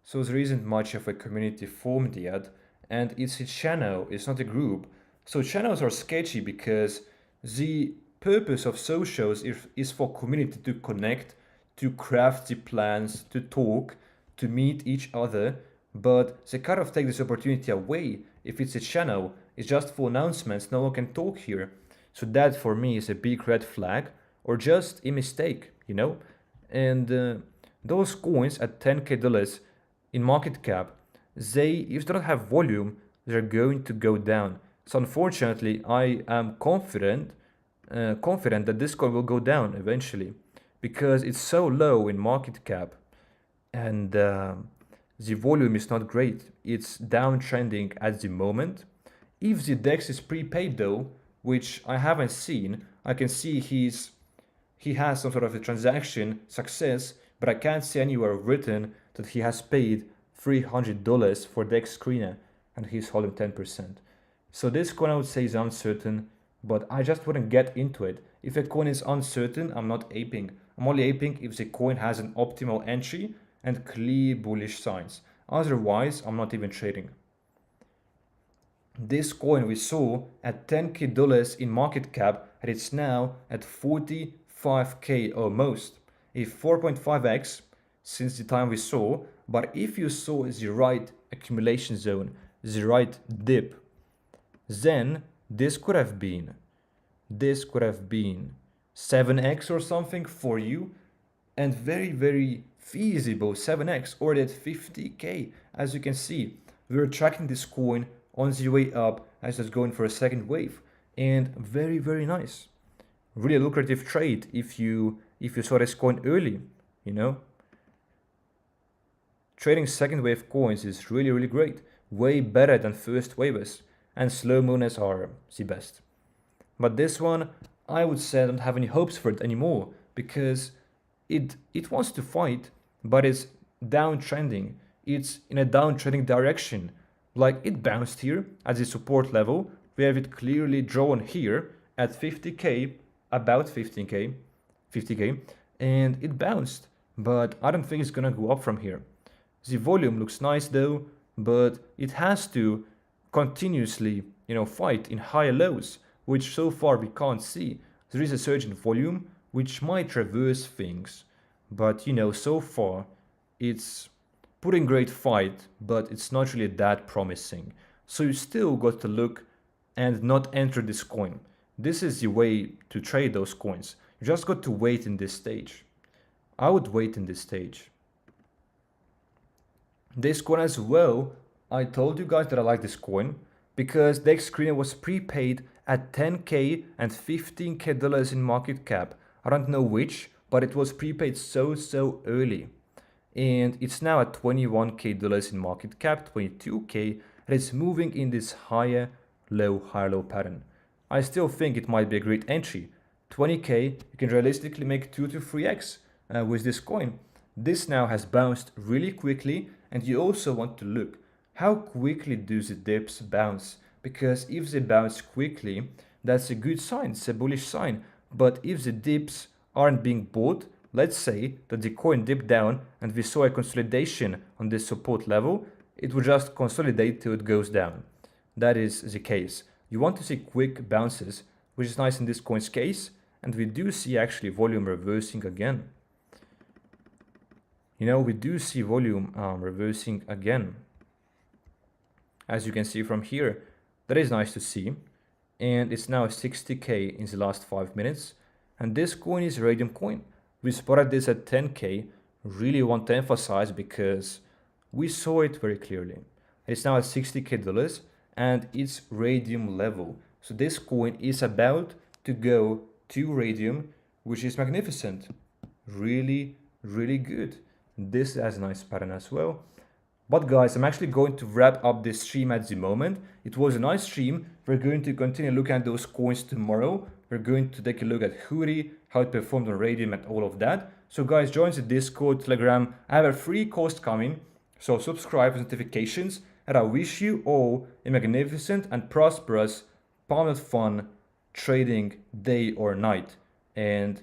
So there isn't much of a community formed yet. And it's a channel, it's not a group. So channels are sketchy because the purpose of socials is for community to connect, to craft the plans, to talk, to meet each other. But they kind of take this opportunity away. If it's a channel, it's just for announcements, no one can talk here. So that for me is a big red flag or just a mistake, And those coins at $10K in market cap, if they don't have volume, they're going to go down. So unfortunately, I am confident that this coin will go down eventually because it's so low in market cap and the volume is not great. It's downtrending at the moment. If the DEX is prepaid though, which I haven't seen, I can see he has some sort of a transaction success, but I can't see anywhere written that he has paid $300 for DEX screener and he's holding 10%. So this coin I would say is uncertain, but I just wouldn't get into it. If a coin is uncertain, I'm not aping. I'm only aping if the coin has an optimal entry and clear bullish signs. Otherwise, I'm not even trading. This coin we saw at $10K in market cap and it's now at 45K almost. A 4.5x since the time we saw, but if you saw the right accumulation zone, the right dip, then this could have been 7x or something for you, and very, very feasible 7x or at 50k. As you can see, we're tracking this coin on the way up as it's going for a second wave, and very, very nice. Really lucrative trade if you saw this coin early, you know. Trading second wave coins is really, really great. Way better than first waves, and slow mooners are the best. But this one, I would say I don't have any hopes for it anymore, because it wants to fight, but it's downtrending. It's in a downtrending direction. Like, it bounced here at the support level. We have it clearly drawn here at 50k, about 50k, and it bounced. But I don't think it's gonna go up from here. The volume looks nice though, but it has to continuously, fight in higher lows, which so far we can't see. There is a surge in volume, which might reverse things, but so far it's putting great fight, but it's not really that promising. So you still got to look and not enter this coin. This is the way to trade those coins. You just got to wait in this stage. I would wait in this stage. This coin as well, I told you guys that I like this coin because the screener was prepaid at 10k and 15k dollars in market cap. I don't know which, but it was prepaid so early. And it's now at 21k dollars in market cap, 22k, and it's moving in this higher low pattern. I still think it might be a great entry. 20k, you can realistically make 2 to 3x with this coin. This now has bounced really quickly, and you also want to look how quickly do the dips bounce, because if they bounce quickly, that's a good sign, it's a bullish sign. But if the dips aren't being bought, let's say that the coin dipped down and we saw a consolidation on this support level, it will just consolidate till it goes down. That is the case. You want to see quick bounces, which is nice in this coin's case, and we do see actually volume reversing again. We do see volume reversing again. As you can see from here, that is nice to see. And it's now 60k in the last 5 minutes. And this coin is Radium coin. We spotted this at 10k. Really want to emphasize because we saw it very clearly. It's now at 60k dollars and it's Radium level. So this coin is about to go to Radium, which is magnificent. Really, really good. This has a nice pattern as well. But guys, I'm actually going to wrap up this stream at the moment. It was a nice stream. We're going to continue looking at those coins tomorrow. We're going to take a look at Huri, how it performed on Radium and all of that. So guys, join the Discord, Telegram. I have a free course coming. So subscribe with notifications. And I wish you all a magnificent and prosperous PUMP.FUN trading day or night. And